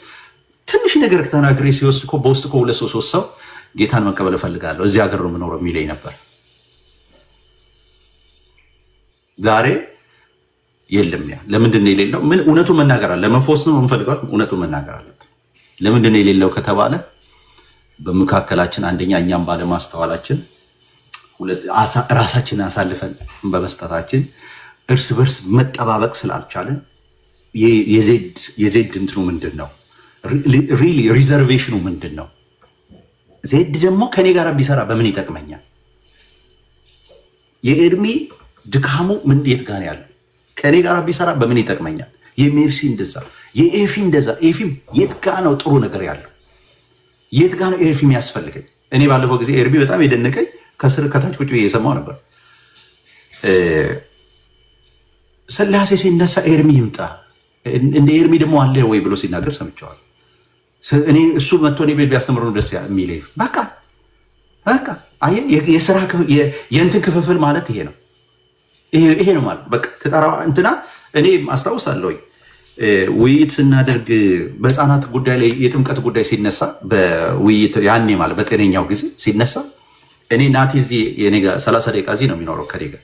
ትንሽ ነገር ተናግሬ ሲወስድ እኮ በውስጥ እኮ 2 3 ሰው ጌታን መቀበል እፈልጋለሁ እዚህ ሀገር ነው የምኖረው የሚለኝ ነበር። ዛሬ የለም። ያ ለምንድን ነው የሌለው? ምን እውነቱን መናገር አለ። ለመፎስ ነው የምንፈልገው። እውነቱን መናገር አለ። ለምንድን ነው የሌለው ከተባለ በመካከላችን አንደኛ እኛም ባለማስተዋላችን፣ ራሳችንን አሳልፈን በመስጠታችን፣ እርስ በርስ መጠባበቅ ስላልቻለን የዜድ እንትኑ ምንድን ነው ሪሊ ሪዘርቬሽኑ ምንድን ነው? ዜድ ደግሞ ከኔ ጋር ቢሰራ በምን ይጠቅመኛል? የኤርሚ ድካሙ ምን የት ጋር ያለው? ከኔ ጋር ቢሰራ በምን ይጠቅመኛል? የሜርሲ እንደዛ፣ የኤፊ እንደዛ። ኤፊም የት ጋ ነው ጥሩ ነገር ያለው? የት ጋ ነው ኤፊም ያስፈልገኝ? እኔ ባለፈው ጊዜ ኤርሚ በጣም የደነቀኝ ከስር ከታች ቁጭ ብዬ የሰማው ነበር። ስላሴ ሲነሳ ኤርሚ ይምጣ እንደ ኤርሚ ደግሞ አለ ወይ ብሎ ሲናገር ሰምቸዋል። እኔ እሱ መጥቶ እኔ ቤት ቢያስተምሩ ደስ የሚለኝ በቃ የስራ የእንትን ክፍፍል ማለት ይሄ ነው። ይሄ ነው ማለት በቃ ተጣራ እንትና እኔ አስታውሳለሁ ውይይት ስናደርግ በህፃናት ጉዳይ ላይ የጥምቀት ጉዳይ ሲነሳ በውይይት ያኔ ማለት በጤነኛው ጊዜ ሲነሳ እኔ ናቲ እዚህ የኔ ጋር 30 ደቂቃ እዚህ ነው የሚኖረው ከኔ ጋር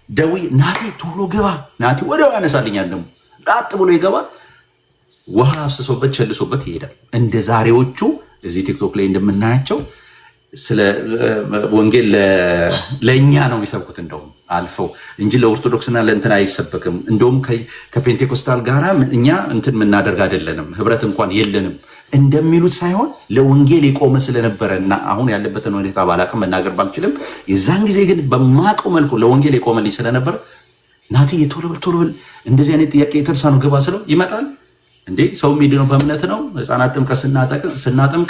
ደውዬ ናቲ ቶሎ ግባ፣ ናቲ ወዲያው ያነሳልኛል። ደግሞ ጣጥ ብሎ ይገባል። ውሃ አፍስሶበት ቸልሶበት ይሄዳል። እንደ ዛሬዎቹ እዚህ ቲክቶክ ላይ እንደምናያቸው ስለ ወንጌል ለእኛ ነው የሚሰብኩት እንደውም አልፈው እንጂ ለኦርቶዶክስና ለእንትን አይሰበክም። እንደውም ከፔንቴኮስታል ጋር እኛ እንትን የምናደርግ አይደለንም፣ ህብረት እንኳን የለንም እንደሚሉት ሳይሆን ለወንጌል የቆመ ስለነበረ እና አሁን ያለበትን ሁኔታ ባላቅም መናገር ባልችልም የዛን ጊዜ ግን በማቀው መልኩ ለወንጌል የቆመልኝ ስለነበር ናቲ ቶሎ ብል እንደዚህ አይነት ጥያቄ የተርሳ ነው ግባ ስለው ይመጣል። እንዴ ሰው የሚድነው በእምነት ነው። ህፃናት ጥምቀት ስናጠምቅ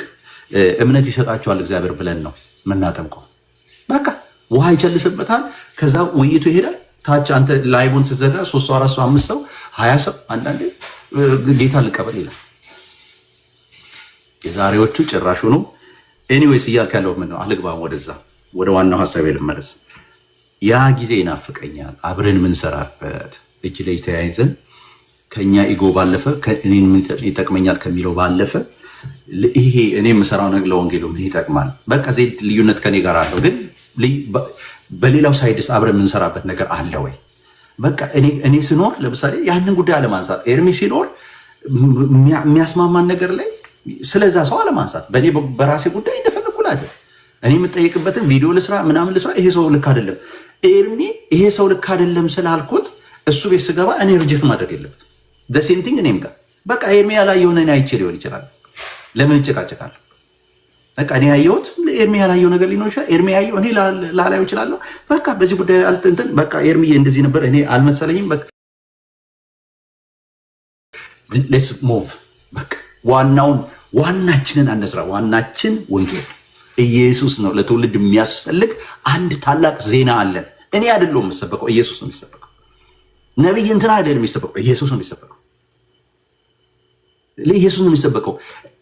እምነት ይሰጣቸዋል እግዚአብሔር ብለን ነው የምናጠምቀው። በቃ ውሃ ይቸልስበታል። ከዛ ውይይቱ ይሄዳል። ታች አንተ ላይቡን ስትዘጋ 3 ሰው 4 ሰው 5 ሰው 20 ሰው አንዳንዴ ጌታ ልቀበል ይላል። የዛሬዎቹ ጭራሹ ነው። ኤኒዌይስ እያልክ ያለው ምን ነው? አልግባም ወደዛ ወደ ዋናው ሀሳቤ ልመለስ። ያ ጊዜ ይናፍቀኛል። አብረን ምንሰራበት እጅ ላይ ተያይዘን ከኛ ኢጎ ባለፈ እኔን ይጠቅመኛል ከሚለው ባለፈ ይሄ እኔ የምሰራው ነገር ለወንጌሉ ምን ይጠቅማል? በቃ ዜድ ልዩነት ከኔ ጋር አለው፣ ግን በሌላው ሳይድስ አብረን የምንሰራበት ነገር አለ ወይ? በቃ እኔ ስኖር ለምሳሌ ያንን ጉዳይ አለማንሳት፣ ኤርሚ ሲኖር የሚያስማማን ነገር ላይ ስለዛ ሰው አለማንሳት፣ በእኔ በራሴ ጉዳይ እንደፈለኩ አይደል። እኔ የምጠየቅበትን ቪዲዮ ልስራ ምናምን ልስራ፣ ይሄ ሰው ልክ አይደለም ኤርሚ ይሄ ሰው ልክ አይደለም ስላልኩት እሱ ቤት ስገባ እኔ ሪጀክት ማድረግ የለበትም። ደሴንቲንግ እኔም ጋር በቃ ኤርሚ ያላየውን እኔ አይቼ ሊሆን ይችላል። ለምን እጨቃጨቃለሁ? በቃ እኔ ያየሁት ኤርሚ ያላየው ነገር ሊኖር ይችላል። ኤርሚ ያየው እኔ ላላየው እችላለሁ። በቃ በዚህ ጉዳይ አልተንተን በቃ ኤርሚ እንደዚህ ነበር እኔ አልመሰለኝም። በቃ ሌትስ ሙቭ። በቃ ዋናችንን አነስራ። ዋናችን ወንጌል ኢየሱስ ነው። ለትውልድ የሚያስፈልግ አንድ ታላቅ ዜና አለን። እኔ አይደለሁም የምሰበከው፣ ኢየሱስ ነው የሚሰበከው። ነብይ እንትና አይደለም የሚሰበከው፣ ኢየሱስ ነው የሚሰበከው። ለኢየሱስ ነው የሚሰበከው።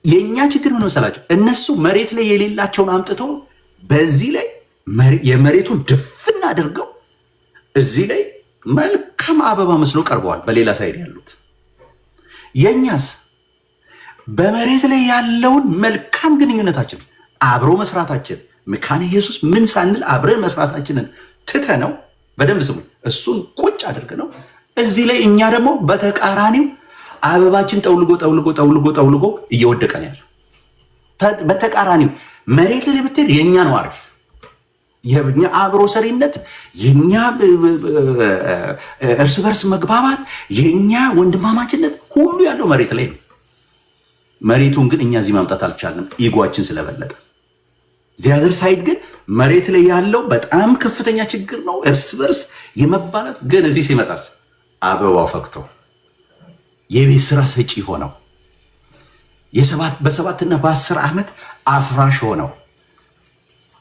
የኛ ችግር ምን መሰላቸው? እነሱ መሬት ላይ የሌላቸውን አምጥተው በዚህ ላይ የመሬቱን ድፍን አድርገው እዚህ ላይ መልካም አበባ መስሎ ቀርበዋል። በሌላ ሳይድ ያሉት የኛስ በመሬት ላይ ያለውን መልካም ግንኙነታችን አብሮ መስራታችን መካነ ኢየሱስ ምን ሳንል አብረን መስራታችንን ትተነው በደንብ ስሙ፣ እሱን ቁጭ አድርገ ነው እዚህ ላይ እኛ ደግሞ በተቃራኒው አበባችን ጠውልጎ እየወደቀ ነው ያለው። በተቃራኒው መሬት ላይ ብትሄድ የኛ ነው አሪፍ፣ የኛ አብሮ ሰሪነት፣ የኛ እርስ በርስ መግባባት፣ የኛ ወንድማማችነት ሁሉ ያለው መሬት ላይ ነው። መሬቱን ግን እኛ እዚህ ማምጣት አልቻልንም፣ ኢጓችን ስለበለጠ። ዚያዘር ሳይድ ግን መሬት ላይ ያለው በጣም ከፍተኛ ችግር ነው፣ እርስ በርስ የመባላት። ግን እዚህ ሲመጣስ አበባው ፈክተው የቤት ስራ ሰጪ ሆነው በ7 እና በ10 ዓመት አፍራሽ ሆነው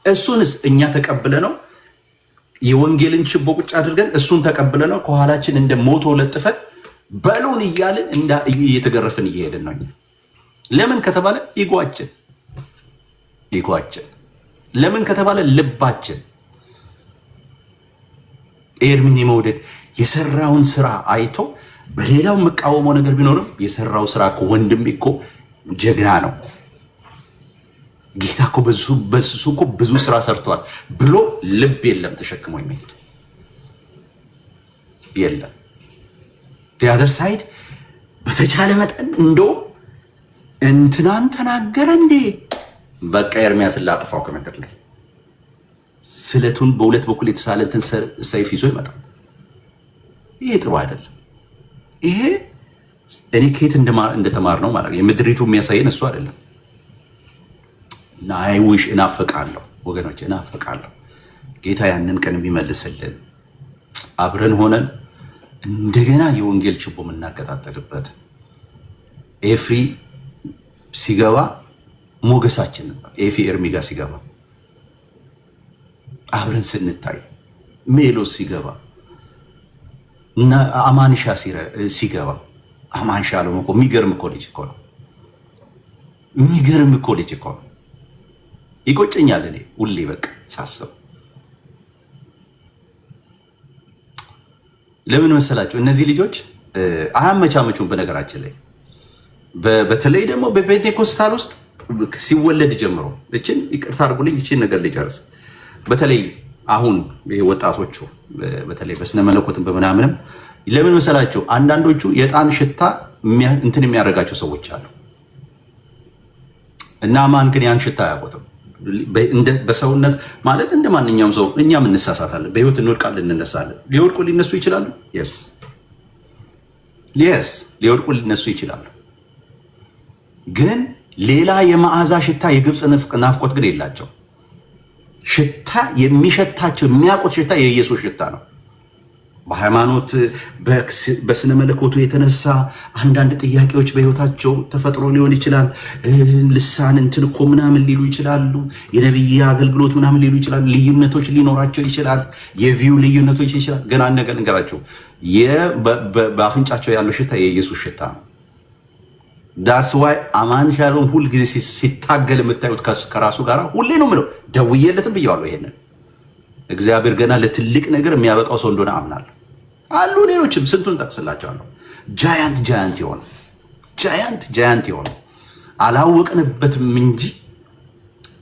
እሱንስ እኛ ተቀብለ ነው የወንጌልን ችቦ ቁጭ አድርገን እሱን ተቀብለ ነው ከኋላችን እንደ ሞቶ ለጥፈን በሉን እያልን እየተገረፍን እየሄድን ነው። ለምን ከተባለ ኢጓችን። ለምን ከተባለ ልባችን ኤርሚን የመውደድ የሰራውን ስራ አይቶ በሌላው የምቃወመው ነገር ቢኖርም የሰራው ስራ እኮ ወንድም እኮ ጀግና ነው፣ ጌታ እኮ በሱ እኮ ብዙ ስራ ሰርቷል ብሎ ልብ የለም ተሸክሞ የሚሄድ የለም። ቲያትር ሳይድ በተቻለ መጠን እንደውም እንትናን ተናገረ እንዴ በቃ ኤርሚያስን ላጥፋው ከመንገድ ላይ ስለቱን በሁለት በኩል የተሳለንትን ሰይፍ ይዞ ይመጣል። ይሄ ጥሩ አይደለም። ይሄ እኔ ከየት እንደተማር ነው ማለት የምድሪቱ የሚያሳየን እሱ አይደለም። እና አይዊሽ እናፈቃለሁ ወገኖች፣ እናፈቃለሁ ጌታ ያንን ቀን የሚመልስልን አብረን ሆነን እንደገና የወንጌል ችቦ የምናቀጣጠልበት። ኤፍሪ ሲገባ ሞገሳችን ነበር። ኤርሚ ጋር ሲገባ አብረን ስንታይ፣ ሜሎስ ሲገባ እና አማንሻ ሲገባ፣ አማንሻ አለው እኮ የሚገርም እኮ ልጅ እኮ ነው። የሚገርም እኮ ልጅ እኮ ነው። ይቆጨኛል እኔ ሁሌ በቃ ሳስብ። ለምን መሰላቸው? እነዚህ ልጆች አያመቻመቹም። በነገራችን ላይ በተለይ ደግሞ በፔንቴኮስታል ውስጥ ሲወለድ ጀምሮ እችን ይቅርታ አድርጉልኝ፣ እችን ነገር ልጨርስ። በተለይ አሁን ይሄ ወጣቶቹ በተለይ በስነ መለኮትም በምናምንም ለምን መሰላችሁ አንዳንዶቹ የዕጣን ሽታ እንትን የሚያደርጋቸው ሰዎች አሉ እና ማን ግን ያን ሽታ አያውቁትም። በሰውነት ማለት እንደ ማንኛውም ሰው እኛም እንሳሳታለን፣ በህይወት እንወድቃለን፣ እንነሳለን። ሊወድቁ ሊነሱ ይችላሉ። የስ ሊወድቁ ሊነሱ ይችላሉ። ግን ሌላ የመዓዛ ሽታ የግብፅ ናፍቆት ግን የላቸው። ሽታ የሚሸታቸው የሚያውቁት ሽታ የኢየሱስ ሽታ ነው። በሃይማኖት በስነ መለኮቱ የተነሳ አንዳንድ ጥያቄዎች በህይወታቸው ተፈጥሮ ሊሆን ይችላል። ልሳን እንትን እኮ ምናምን ሊሉ ይችላሉ። የነብይ አገልግሎት ምናምን ሊሉ ይችላሉ። ልዩነቶች ሊኖራቸው ይችላል። የቪው ልዩነቶች ይችላል። ግን አንድ ነገር ልንገራቸው፣ በአፍንጫቸው ያለው ሽታ የኢየሱስ ሽታ ነው። ዳስ ዋይ አማን ሻሎም ሁል ጊዜ ሲታገል የምታዩት ከራሱ ጋር ሁሌ ነው የምለው። ደውዬለትም ብየዋለሁ ይሄንን እግዚአብሔር ገና ለትልቅ ነገር የሚያበቃው ሰው እንደሆነ አምናለሁ። አሉ ሌሎችም ስንቱን ጠቅስላቸዋለሁ። ጃያንት የሆነ አላወቅንበትም እንጂ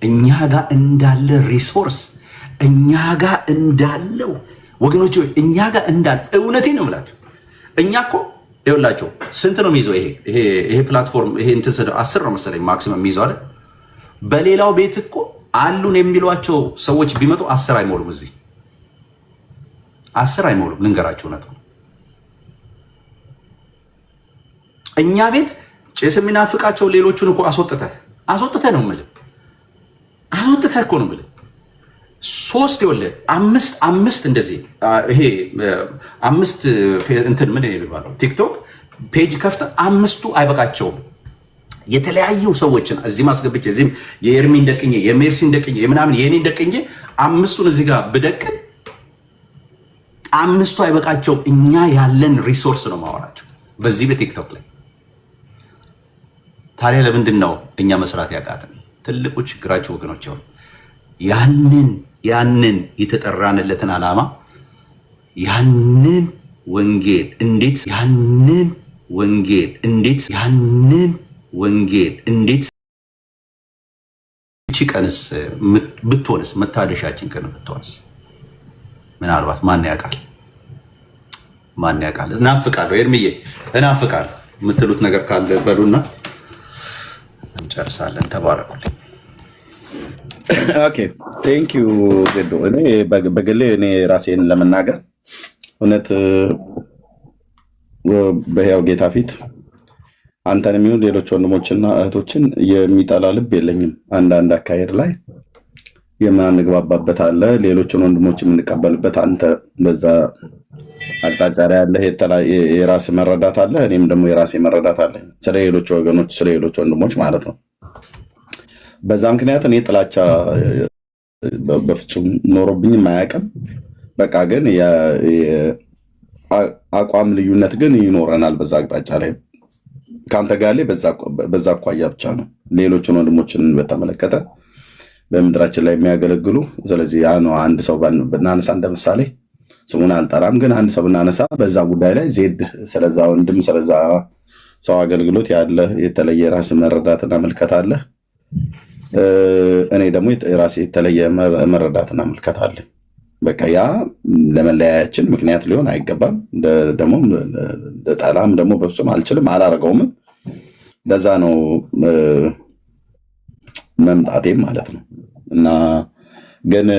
እኛ ጋር እንዳለ ሪሶርስ እኛ ጋር እንዳለው ወገኖች እኛ ጋር እንዳለ እውነቴን ነው የምላቸው። እኛ እኮ ይኸውላቸው ስንት ነው የሚይዘው ይሄ ፕላትፎርም ይሄ እንትን 10 ነው መሰለኝ ማክሲመም የሚይዘው አይደል? በሌላው ቤት እኮ አሉን የሚሏቸው ሰዎች ቢመጡ 10 አይሞሉም። እዚህ 10 አይሞሉም። ልንገራችሁ ነው እኛ ቤት ጭስ የሚናፍቃቸው ሌሎቹን እኮ አስወጥተህ ነው የምልህ። አስወጥተህ እኮ ነው የምልህ። 3 ይኸውልህ 5 እንደዚህ ይሄ 5 እንትን ምን የሚባለው ቲክቶክ ፔጅ ከፍተህ 5ቱ አይበቃቸውም። የተለያዩ ሰዎችን እዚህ ማስገብቼ እዚህም የኤርሚ እንደቅኜ የሜርሲ እንደቅኜ የምናምን የኔ እንደቅኜ 5ቱን እዚህ ጋር ብደቅን 5ቱ አይበቃቸው። እኛ ያለን ሪሶርስ ነው ማወራቸው በዚህ በቲክቶክ ላይ። ታዲያ ለምንድን ነው እኛ መስራት ያቃተን? ትልቁ ችግራቸው ወገኖች ሆነ ያንን የተጠራንለትን ዓላማ ያንን ወንጌል እንዴት እቺ ቀንስ ብትሆንስ መታደሻችን ቀን ብትሆንስ ምናልባት ማን ያውቃል? እናፍቃለሁ። ኤርሚዬ እናፍቃለሁ የምትሉት ነገር ካለ በሉና እንጨርሳለን። ተባረኩልኝ። ኦኬ ቴንክ ዩ ዜዶ። እኔ በግሌ እኔ ራሴን ለመናገር እውነት በሕያው ጌታ ፊት አንተን የሚሆን ሌሎች ወንድሞችና እህቶችን የሚጠላ ልብ የለኝም። አንዳንድ አካሄድ ላይ የማንግባባበት አለ፣ ሌሎችን ወንድሞች የምንቀበልበት አንተ በዛ አቅጣጫ ላይ ያለ የራስ መረዳት አለ፣ እኔም ደግሞ የራሴ መረዳት አለኝ ስለ ሌሎች ወገኖች ስለ ሌሎች ወንድሞች ማለት ነው። በዛ ምክንያት እኔ ጥላቻ በፍጹም ኖሮብኝም አያውቅም። በቃ ግን አቋም ልዩነት ግን ይኖረናል በዛ አቅጣጫ ላይ ከአንተ ጋር ላይ በዛ አኳያ ብቻ ነው። ሌሎችን ወንድሞችን በተመለከተ በምድራችን ላይ የሚያገለግሉ ስለዚህ ያ ነው። አንድ ሰው ብናነሳ እንደምሳሌ ስሙን አልጠራም፣ ግን አንድ ሰው ብናነሳ በዛ ጉዳይ ላይ ዜድ ስለዛ ወንድም ስለዛ ሰው አገልግሎት ያለ የተለየ ራስ መረዳትና መልከት አለ። እኔ ደግሞ የራሴ የተለየ መረዳትና መልከት አለ። በቃ ያ ለመለያያችን ምክንያት ሊሆን አይገባም። ደግሞ ጠላም ደግሞ በፍጹም አልችልም አላረገውም። ለዛ ነው መምጣቴም ማለት ነው። እና ግን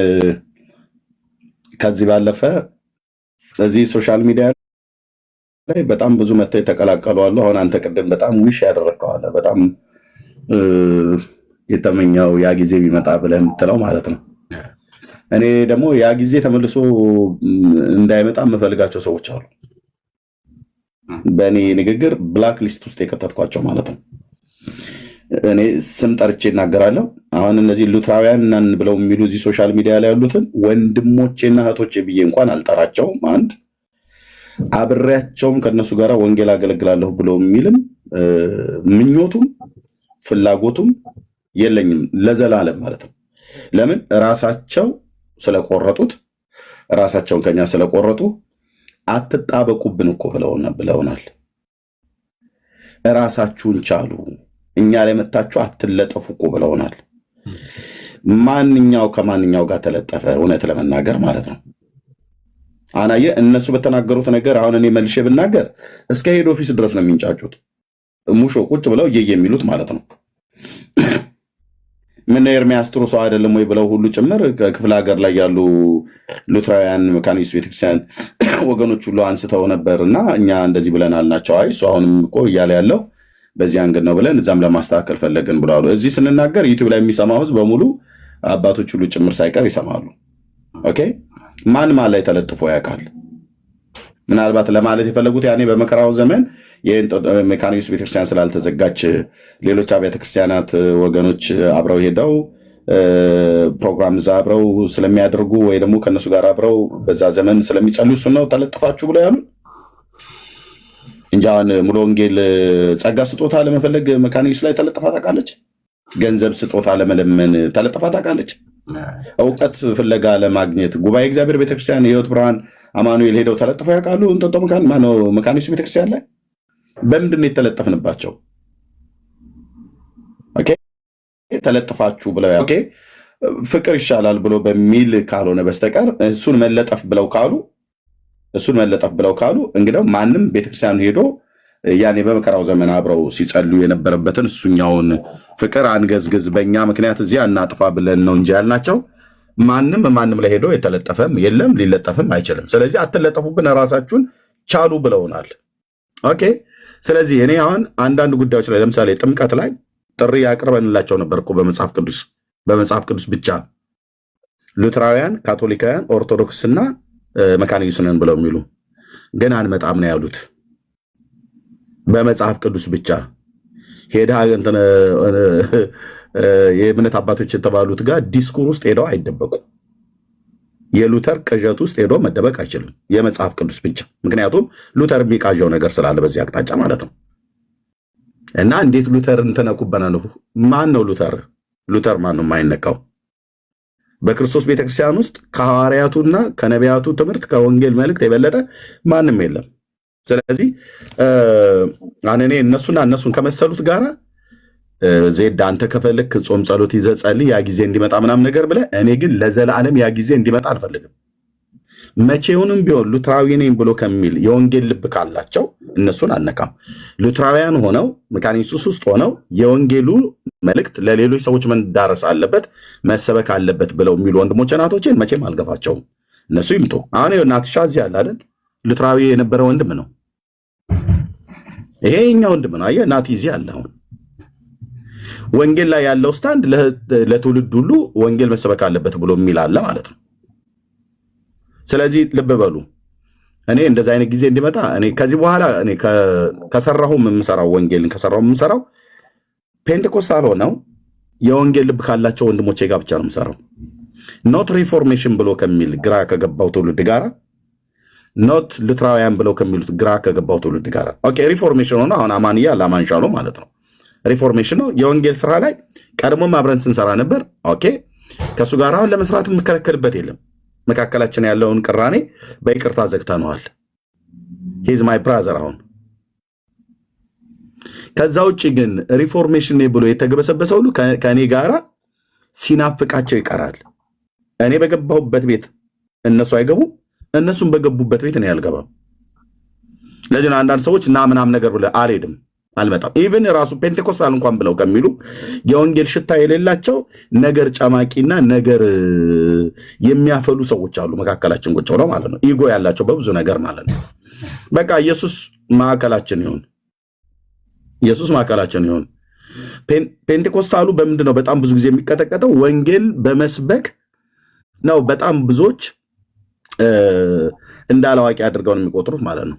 ከዚህ ባለፈ እዚህ ሶሻል ሚዲያ ላይ በጣም ብዙ መተው የተቀላቀሉ አሉ። አሁን አንተ ቅድም በጣም ዊሽ ያደረግከዋለ በጣም የተመኘው ያ ጊዜ ቢመጣ ብለህ የምትለው ማለት ነው። እኔ ደግሞ ያ ጊዜ ተመልሶ እንዳይመጣ የምፈልጋቸው ሰዎች አሉ። በእኔ ንግግር ብላክ ሊስት ውስጥ የከተትኳቸው ማለት ነው። እኔ ስም ጠርቼ እናገራለሁ። አሁን እነዚህ ሉትራውያን እናን ብለው የሚሉ እዚህ ሶሻል ሚዲያ ላይ ያሉትን ወንድሞቼና እህቶቼ ብዬ እንኳን አልጠራቸውም። አንድ አብሬያቸውም ከነሱ ጋር ወንጌል አገለግላለሁ ብለው የሚልም ምኞቱም ፍላጎቱም የለኝም ለዘላለም ማለት ነው። ለምን ራሳቸው ስለቆረጡት ራሳቸውን ከኛ ስለቆረጡ አትጣበቁብን እኮ ብለውናል። ራሳችሁን ቻሉ፣ እኛ ላይ መታችሁ አትለጠፉ እኮ ብለውናል። ማንኛው ከማንኛው ጋር ተለጠፈ? እውነት ለመናገር ማለት ነው። አናየ እነሱ በተናገሩት ነገር አሁን እኔ መልሼ ብናገር እስከ ሄድ ኦፊስ ድረስ ነው የሚንጫጩት። ሙሾ ቁጭ ብለው እየየ የሚሉት ማለት ነው። ምን ኤርሚያስ ጥሩ ሰው አይደለም ወይ ብለው ሁሉ ጭምር ከክፍለ ሀገር ላይ ያሉ ሉትራውያን መካኒስት ቤተክርስቲያን ወገኖች ሁሉ አንስተው ነበር እና እኛ እንደዚህ ብለን አልናቸው። አይ እሱ አሁንም እኮ እያለ ያለው በዚህ አንግል ነው ብለን እዛም ለማስተካከል ፈለግን ብለዋሉ። እዚህ ስንናገር ዩቲዩብ ላይ የሚሰማው ህዝብ በሙሉ አባቶች ሁሉ ጭምር ሳይቀር ይሰማሉ። ኦኬ ማን ላይ ተለጥፎ ያውቃል? ምናልባት ለማለት የፈለጉት ያኔ በመከራው ዘመን ሜካኒክስ ቤተክርስቲያን ስላልተዘጋች ሌሎች አብያተ ክርስቲያናት ወገኖች አብረው ሄደው ፕሮግራም እዛ አብረው ስለሚያደርጉ ወይ ደግሞ ከእነሱ ጋር አብረው በዛ ዘመን ስለሚጸልዩ እሱ ነው ተለጥፋችሁ ብለው ያሉ እንጂ አሁን ሙሉ ወንጌል ጸጋ ስጦታ ለመፈለግ መካኒክስ ላይ ተለጥፋ ታውቃለች? ገንዘብ ስጦታ ለመለመን ተለጥፋ ታውቃለች? እውቀት ፍለጋ ለማግኘት ጉባኤ እግዚአብሔር ቤተክርስቲያን፣ የህይወት ብርሃን፣ አማኑኤል ሄደው ተለጥፈው ያውቃሉ? እንጦጦ መካኒክስ ቤተክርስቲያን ላይ በምንድን ነው የተለጠፍንባቸው? ኦኬ ተለጥፋችሁ ብለው ኦኬ ፍቅር ይሻላል ብሎ በሚል ካልሆነ በስተቀር እሱን መለጠፍ ብለው ካሉ እንግዲህ ማንም ቤተክርስቲያን ሄዶ ያኔ በመከራው ዘመን አብረው ሲጸሉ የነበረበትን እሱኛውን ፍቅር አንገዝግዝ በእኛ ምክንያት እዚህ አናጥፋ ብለን ነው እንጂ ያልናቸው። ማንም ላይ ሄዶ የተለጠፈም የለም ሊለጠፍም አይችልም። ስለዚህ አትለጠፉብን ራሳችሁን ቻሉ ብለውናል። ኦኬ ስለዚህ እኔ አሁን አንዳንድ ጉዳዮች ላይ ለምሳሌ ጥምቀት ላይ ጥሪ ያቅርበንላቸው ነበር እኮ በመጽሐፍ ቅዱስ ብቻ ሉትራውያን፣ ካቶሊካውያን፣ ኦርቶዶክስና መካኒክስ ነን ብለው የሚሉ ግን አንመጣም ነው ያሉት። በመጽሐፍ ቅዱስ ብቻ ሄዳ የእምነት አባቶች የተባሉት ጋር ዲስኩር ውስጥ ሄደው አይደበቁ። የሉተር ቅዠት ውስጥ ሄዶ መደበቅ አይችልም። የመጽሐፍ ቅዱስ ብቻ። ምክንያቱም ሉተር የሚቃዣው ነገር ስላለ በዚህ አቅጣጫ ማለት ነው። እና እንዴት ሉተር እንተነኩበና ነው? ማን ነው ሉተር? ሉተር ማን ነው የማይነካው? በክርስቶስ ቤተክርስቲያን ውስጥ ከሐዋርያቱና ከነቢያቱ ትምህርት ከወንጌል መልእክት የበለጠ ማንም የለም። ስለዚህ እኔ እነሱን ከመሰሉት ጋራ ዜድ አንተ ከፈለክ ጾም ጸሎት ይዘህ ጸልይ ያ ጊዜ እንዲመጣ ምናምን ነገር ብለህ፣ እኔ ግን ለዘላለም ያ ጊዜ እንዲመጣ አልፈልግም። መቼውንም ቢሆን ሉትራዊ ነኝ ብሎ ከሚል የወንጌል ልብ ካላቸው እነሱን አነካም። ሉትራውያን ሆነው መካኒክስ ውስጥ ሆነው የወንጌሉ መልእክት ለሌሎች ሰዎች መዳረስ አለበት መሰበክ አለበት ብለው የሚሉ ወንድሞች እናቶችን መቼም አልገፋቸውም። እነሱ ይምጡ። አሁን እናትሻ እዚህ አለ አይደል? ሉትራዊ የነበረ ወንድም ነው። ይሄኛ ወንድም ነው። አየህ ናቲ እዚህ አለ። አሁን ወንጌል ላይ ያለው ስታንድ ለትውልድ ሁሉ ወንጌል መሰበክ አለበት ብሎ የሚል አለ ማለት ነው። ስለዚህ ልብ በሉ። እኔ እንደዚህ አይነት ጊዜ እንዲመጣ እኔ ከዚህ በኋላ እኔ ከሰራሁም የምሰራው ወንጌልን ከሰራሁ የምሰራው ፔንቴኮስታል ሆነው የወንጌል ልብ ካላቸው ወንድሞቼ ጋር ብቻ ነው የምሰራው። ኖት ሪፎርሜሽን ብሎ ከሚል ግራ ከገባው ትውልድ ጋራ፣ ኖት ሉትራውያን ብለው ከሚሉት ግራ ከገባው ትውልድ ጋራ። ኦኬ ሪፎርሜሽን ሆነ አሁን አማንያ ላማንሻሎ ማለት ነው። ሪፎርሜሽን ነው። የወንጌል ስራ ላይ ቀድሞም አብረን ስንሰራ ነበር። ኦኬ ከእሱ ጋር አሁን ለመስራት የምከለከልበት የለም። መካከላችን ያለውን ቅራኔ በይቅርታ ዘግተነዋል። ሂዝ ማይ ብራዘር። አሁን ከዛ ውጭ ግን ሪፎርሜሽን ብሎ የተገበሰበሰ ሁሉ ከእኔ ጋራ ሲናፍቃቸው ይቀራል። እኔ በገባሁበት ቤት እነሱ አይገቡ፣ እነሱም በገቡበት ቤት እኔ አልገባም። ለዚህ ነው አንዳንድ ሰዎች እና ምናምን ነገር ብለህ አልሄድም አልመጣም። ኢቨን ራሱ ፔንቴኮስታል እንኳን ብለው ከሚሉ የወንጌል ሽታ የሌላቸው ነገር ጨማቂና ነገር የሚያፈሉ ሰዎች አሉ መካከላችን ቁጭ ብለው ማለት ነው። ኢጎ ያላቸው በብዙ ነገር ማለት ነው። በቃ ኢየሱስ ማዕከላችን ይሁን፣ ኢየሱስ ማዕከላችን ይሁን። ፔንቴኮስታሉ በምንድን ነው በጣም ብዙ ጊዜ የሚቀጠቀጠው? ወንጌል በመስበክ ነው። በጣም ብዙዎች እንዳላዋቂ አድርገው ነው የሚቆጥሩት ማለት ነው።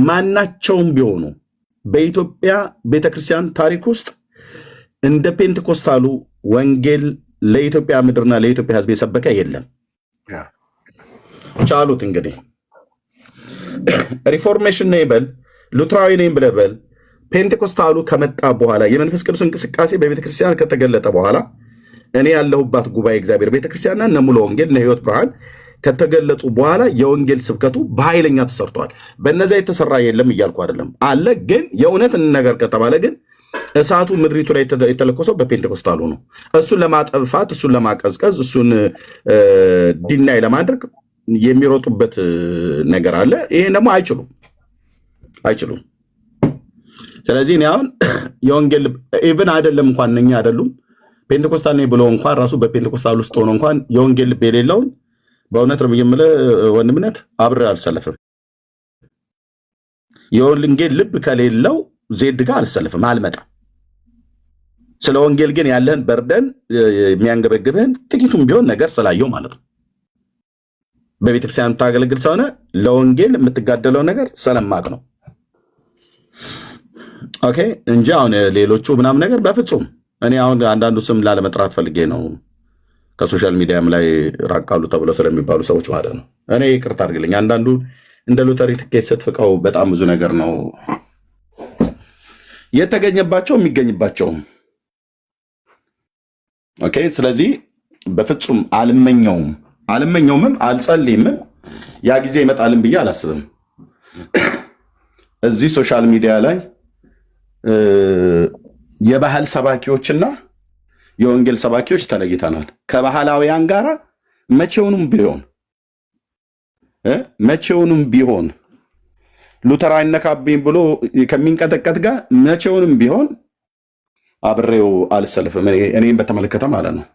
ማናቸውም ቢሆኑ በኢትዮጵያ ቤተክርስቲያን ታሪክ ውስጥ እንደ ፔንቴኮስታሉ ወንጌል ለኢትዮጵያ ምድርና ለኢትዮጵያ ሕዝብ የሰበከ የለም። ቻሉት እንግዲህ ሪፎርሜሽን ነው ይበል፣ ሉትራዊ ነኝ ብለህ በል። ፔንቴኮስታሉ ከመጣ በኋላ የመንፈስ ቅዱስ እንቅስቃሴ በቤተክርስቲያን ከተገለጠ በኋላ እኔ ያለሁባት ጉባኤ እግዚአብሔር ቤተክርስቲያንና እነ ሙሉ ወንጌል እነ ሕይወት ብርሃን ከተገለጡ በኋላ የወንጌል ስብከቱ በኃይለኛ ተሰርቷል። በነዛ የተሰራ የለም እያልኩ አይደለም፣ አለ። ግን የእውነት ነገር ከተባለ ግን እሳቱ ምድሪቱ ላይ የተለኮሰው በፔንቴኮስታሉ ነው። እሱን ለማጠፋት፣ እሱን ለማቀዝቀዝ፣ እሱን ዲናይ ለማድረግ የሚሮጡበት ነገር አለ። ይሄን ደግሞ አይችሉም። ስለዚህ እኔ አሁን የወንጌል ኢቭን አይደለም እንኳን እነኛ አይደሉም ፔንቴኮስታል ነኝ ብሎ እንኳን ራሱ በፔንቴኮስታል ውስጥ ሆኖ እንኳን የወንጌል ልብ የሌለውን በእውነት ነው የምልህ ወንድምነት አብሬ አልሰለፍም። የወንጌል ልብ ከሌለው ዜድ ጋር አልሰለፍም፣ አልመጣም። ስለ ወንጌል ግን ያለህን በርደን የሚያንገበግብህን ጥቂቱም ቢሆን ነገር ስላየው ማለት ነው። በቤተክርስቲያን የምታገለግል ስለሆነ ለወንጌል የምትጋደለው ነገር ስለማቅ ነው። ኦኬ እንጂ አሁን ሌሎቹ ምናምን ነገር በፍጹም እኔ አሁን አንዳንዱ ስም ላለመጥራት ፈልጌ ነው ከሶሻል ሚዲያም ላይ ራቃሉ ተብለው ስለሚባሉ ሰዎች ማለት ነው። እኔ ይቅርታ አድርግልኝ። አንዳንዱ እንደ ሎተሪ ትኬት ስትፍቀው በጣም ብዙ ነገር ነው የተገኘባቸው የሚገኝባቸው። ኦኬ ስለዚህ በፍጹም አልመኘውምም አልጸልይምም። ያ ጊዜ ይመጣልን ብዬ አላስብም። እዚህ ሶሻል ሚዲያ ላይ የባህል ሰባኪዎችና የወንጌል ሰባኪዎች ተለይተናል። ከባህላውያን ጋራ መቼውንም ቢሆን ሉተር አይነካብኝ ብሎ ከሚንቀጠቀጥ ጋር መቼውንም ቢሆን አብሬው አልሰልፍም። እኔም በተመለከተ ማለት ነው።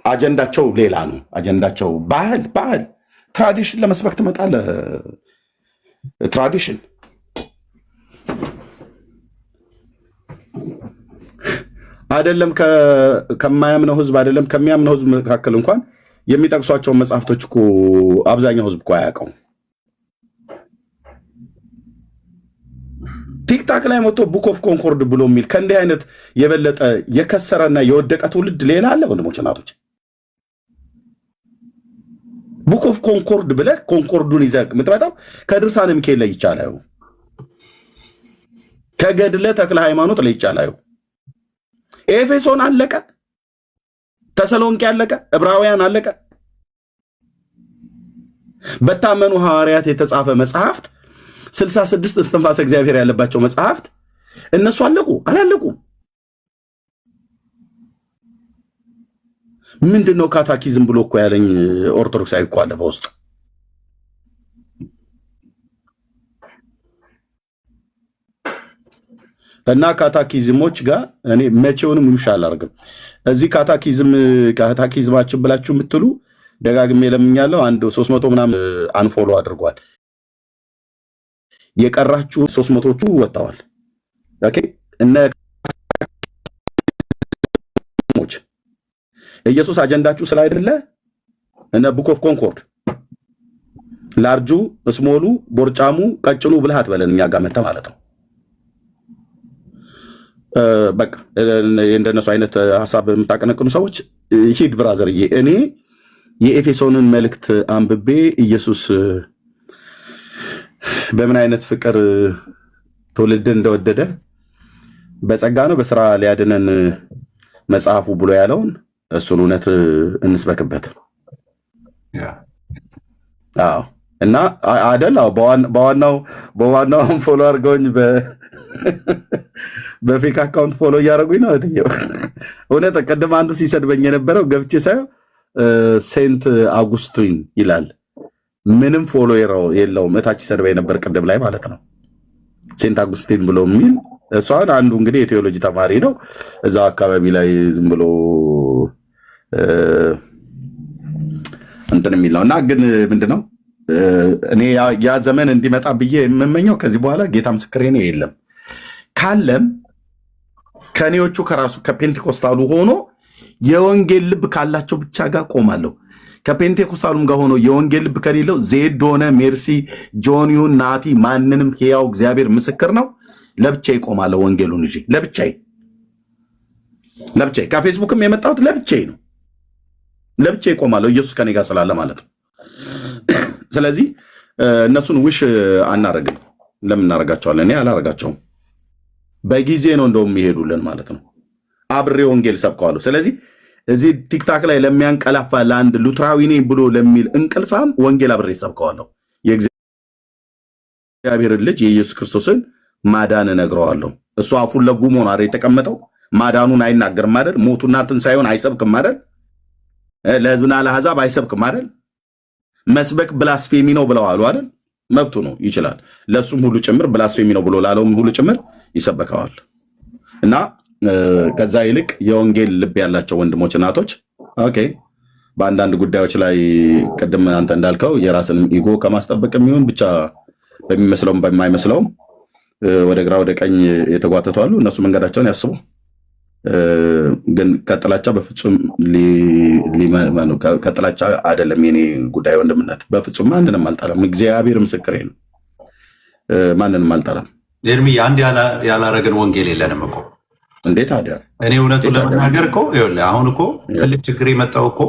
አጀንዳቸው ሌላ ነው። አጀንዳቸው ባህል ትራዲሽን ለመስበክ ትመጣለህ። ትራዲሽን አይደለም ከማያምነው ህዝብ አይደለም ከሚያምነው ህዝብ መካከል እንኳን የሚጠቅሷቸው መጽሐፍቶች እኮ አብዛኛው ህዝብ እኮ አያውቀው። ቲክታክ ላይ መጥቶ ቡክ ኦፍ ኮንኮርድ ብሎ የሚል ከእንዲህ አይነት የበለጠ የከሰረና የወደቀ ትውልድ ሌላ አለ? ወንድሞች እናቶች፣ ቡክ ኦፍ ኮንኮርድ ብለህ ኮንኮርዱን ይዘህ የምትመጣው ከድርሳነ ሚካኤል ላይ ይቻላል፣ ከገድለ ተክለ ሃይማኖት ላይ ይቻላል። ኤፌሶን አለቀ፣ ተሰሎንቄ አለቀ፣ ዕብራውያን አለቀ። በታመኑ ሐዋርያት የተጻፈ መጽሐፍት 66 እስትንፋሰ እግዚአብሔር ያለባቸው መጽሐፍት እነሱ አላለቁም። ምንድነው ካታኪዝም ብሎ እኮ ያለኝ ኦርቶዶክስ እኮ አለ በውስጥ። እና ካታኪዝሞች ጋር እኔ መቼውንም ውሻ አላርግም። እዚህ ካታኪዝማችን ብላችሁ የምትሉ ደጋግሜ ለምኛለሁ። አንድ 300 ምናምን አንፎሎ አድርጓል። የቀራችሁ 300ዎቹ ወጣዋል። ኦኬ እነ ኢየሱስ አጀንዳችሁ ስላይደለ እነ ቡክ ኦፍ ኮንኮርድ ላርጁ፣ ስሞሉ፣ ቦርጫሙ፣ ቀጭኑ ብለህ አትበለን እኛ ጋር መጣ ማለት ነው። በቃ እንደነሱ አይነት ሐሳብ የምታቀነቅኑ ሰዎች ሂድ ብራዘርዬ። እኔ የኤፌሶንን መልእክት አንብቤ ኢየሱስ በምን አይነት ፍቅር ትውልድን እንደወደደ በጸጋ ነው በስራ ሊያድነን መጽሐፉ ብሎ ያለውን እሱን እውነት እንስበክበት። አዎ እና አደል በዋናው ፎሎ አድርገውኝ በፌክ አካውንት ፎሎ እያደረጉኝ ነው። እውነት ቅድም አንዱ ሲሰድበኝ የነበረው ገብቼ ሳየው ሴንት አጉስቲን ይላል። ምንም ፎሎ የለውም። እታች ሰድበኝ ነበር ቅድም ላይ ማለት ነው። ሴንት አጉስቲን ብሎ የሚል እሷን አንዱ እንግዲህ የቴዎሎጂ ተማሪ ነው እዛው አካባቢ ላይ ዝም ብሎ እንትን የሚል ነው። እና ግን ምንድነው እኔ ያ ዘመን እንዲመጣ ብዬ የምመኘው ከዚህ በኋላ ጌታ ምስክሬ ነው የለም ካለም ከኔዎቹ ከራሱ ከፔንቴኮስታሉ ሆኖ የወንጌል ልብ ካላቸው ብቻ ጋር ቆማለሁ። ከፔንቴኮስታሉም ጋር ሆኖ የወንጌል ልብ ከሌለው ዜድ ሆነ ሜርሲ፣ ጆኒዩን፣ ናቲ ማንንም ሕያው እግዚአብሔር ምስክር ነው ለብቻዬ ቆማለሁ። ወንጌሉን ይዤ ለብቻዬ ከፌስቡክም የመጣሁት ለብቻዬ ነው። ለብቻዬ ቆማለሁ ኢየሱስ ከኔ ጋር ስላለ ማለት ነው። ስለዚህ እነሱን ውሽ አናረግም። ለምን እናረጋቸዋለን? እኔ አላረጋቸውም። በጊዜ ነው እንደውም ይሄዱልን ማለት ነው። አብሬ ወንጌል ሰብከዋለሁ። ስለዚህ እዚህ ቲክታክ ላይ ለሚያንቀላፋ ለአንድ ሉትራዊ ነኝ ብሎ ለሚል እንቅልፋም ወንጌል አብሬ ሰብከዋለሁ። እግዚአብሔርን ልጅ የኢየሱስ ክርስቶስን ማዳን እነግረዋለሁ። እሱ አፉን ለጉሞ ነው አይደል የተቀመጠው? ማዳኑን አይናገርም አይደል? ሞቱና ትንሣኤውን አይሰብክም አይደል? ለሕዝብና ለአሕዛብ አይሰብክም አይደል? መስበክ ብላስፌሚ ነው ብለው አሉ አይደል? መብቱ ነው፣ ይችላል። ለሱም ሁሉ ጭምር ብላስፌሚ ነው ብሎ ላለውም ሁሉ ጭምር ይሰበከዋል። እና ከዛ ይልቅ የወንጌል ልብ ያላቸው ወንድሞች እናቶች፣ ኦኬ በአንዳንድ ጉዳዮች ላይ ቅድም አንተ እንዳልከው የራስን ኢጎ ከማስጠበቅ የሚሆን ብቻ በሚመስለውም በማይመስለውም ወደ ግራ ወደ ቀኝ የተጓተቱ አሉ። እነሱ መንገዳቸውን ያስቡ። ግን ከጥላቻ በፍጹም ከጥላቻ አይደለም የኔ ጉዳይ ወንድምነት። በፍጹም ማንንም አልጠላም። እግዚአብሔር ምስክሬ ነው። ማንንም አልጠላም። ኤርሚ አንድ ያላረገን ወንጌል የለንም እኮ እንዴት ታዲያ? እኔ እውነቱን ለመናገር እኮ ይኸውልህ፣ አሁን እኮ ትልቅ ችግር የመጣው እኮ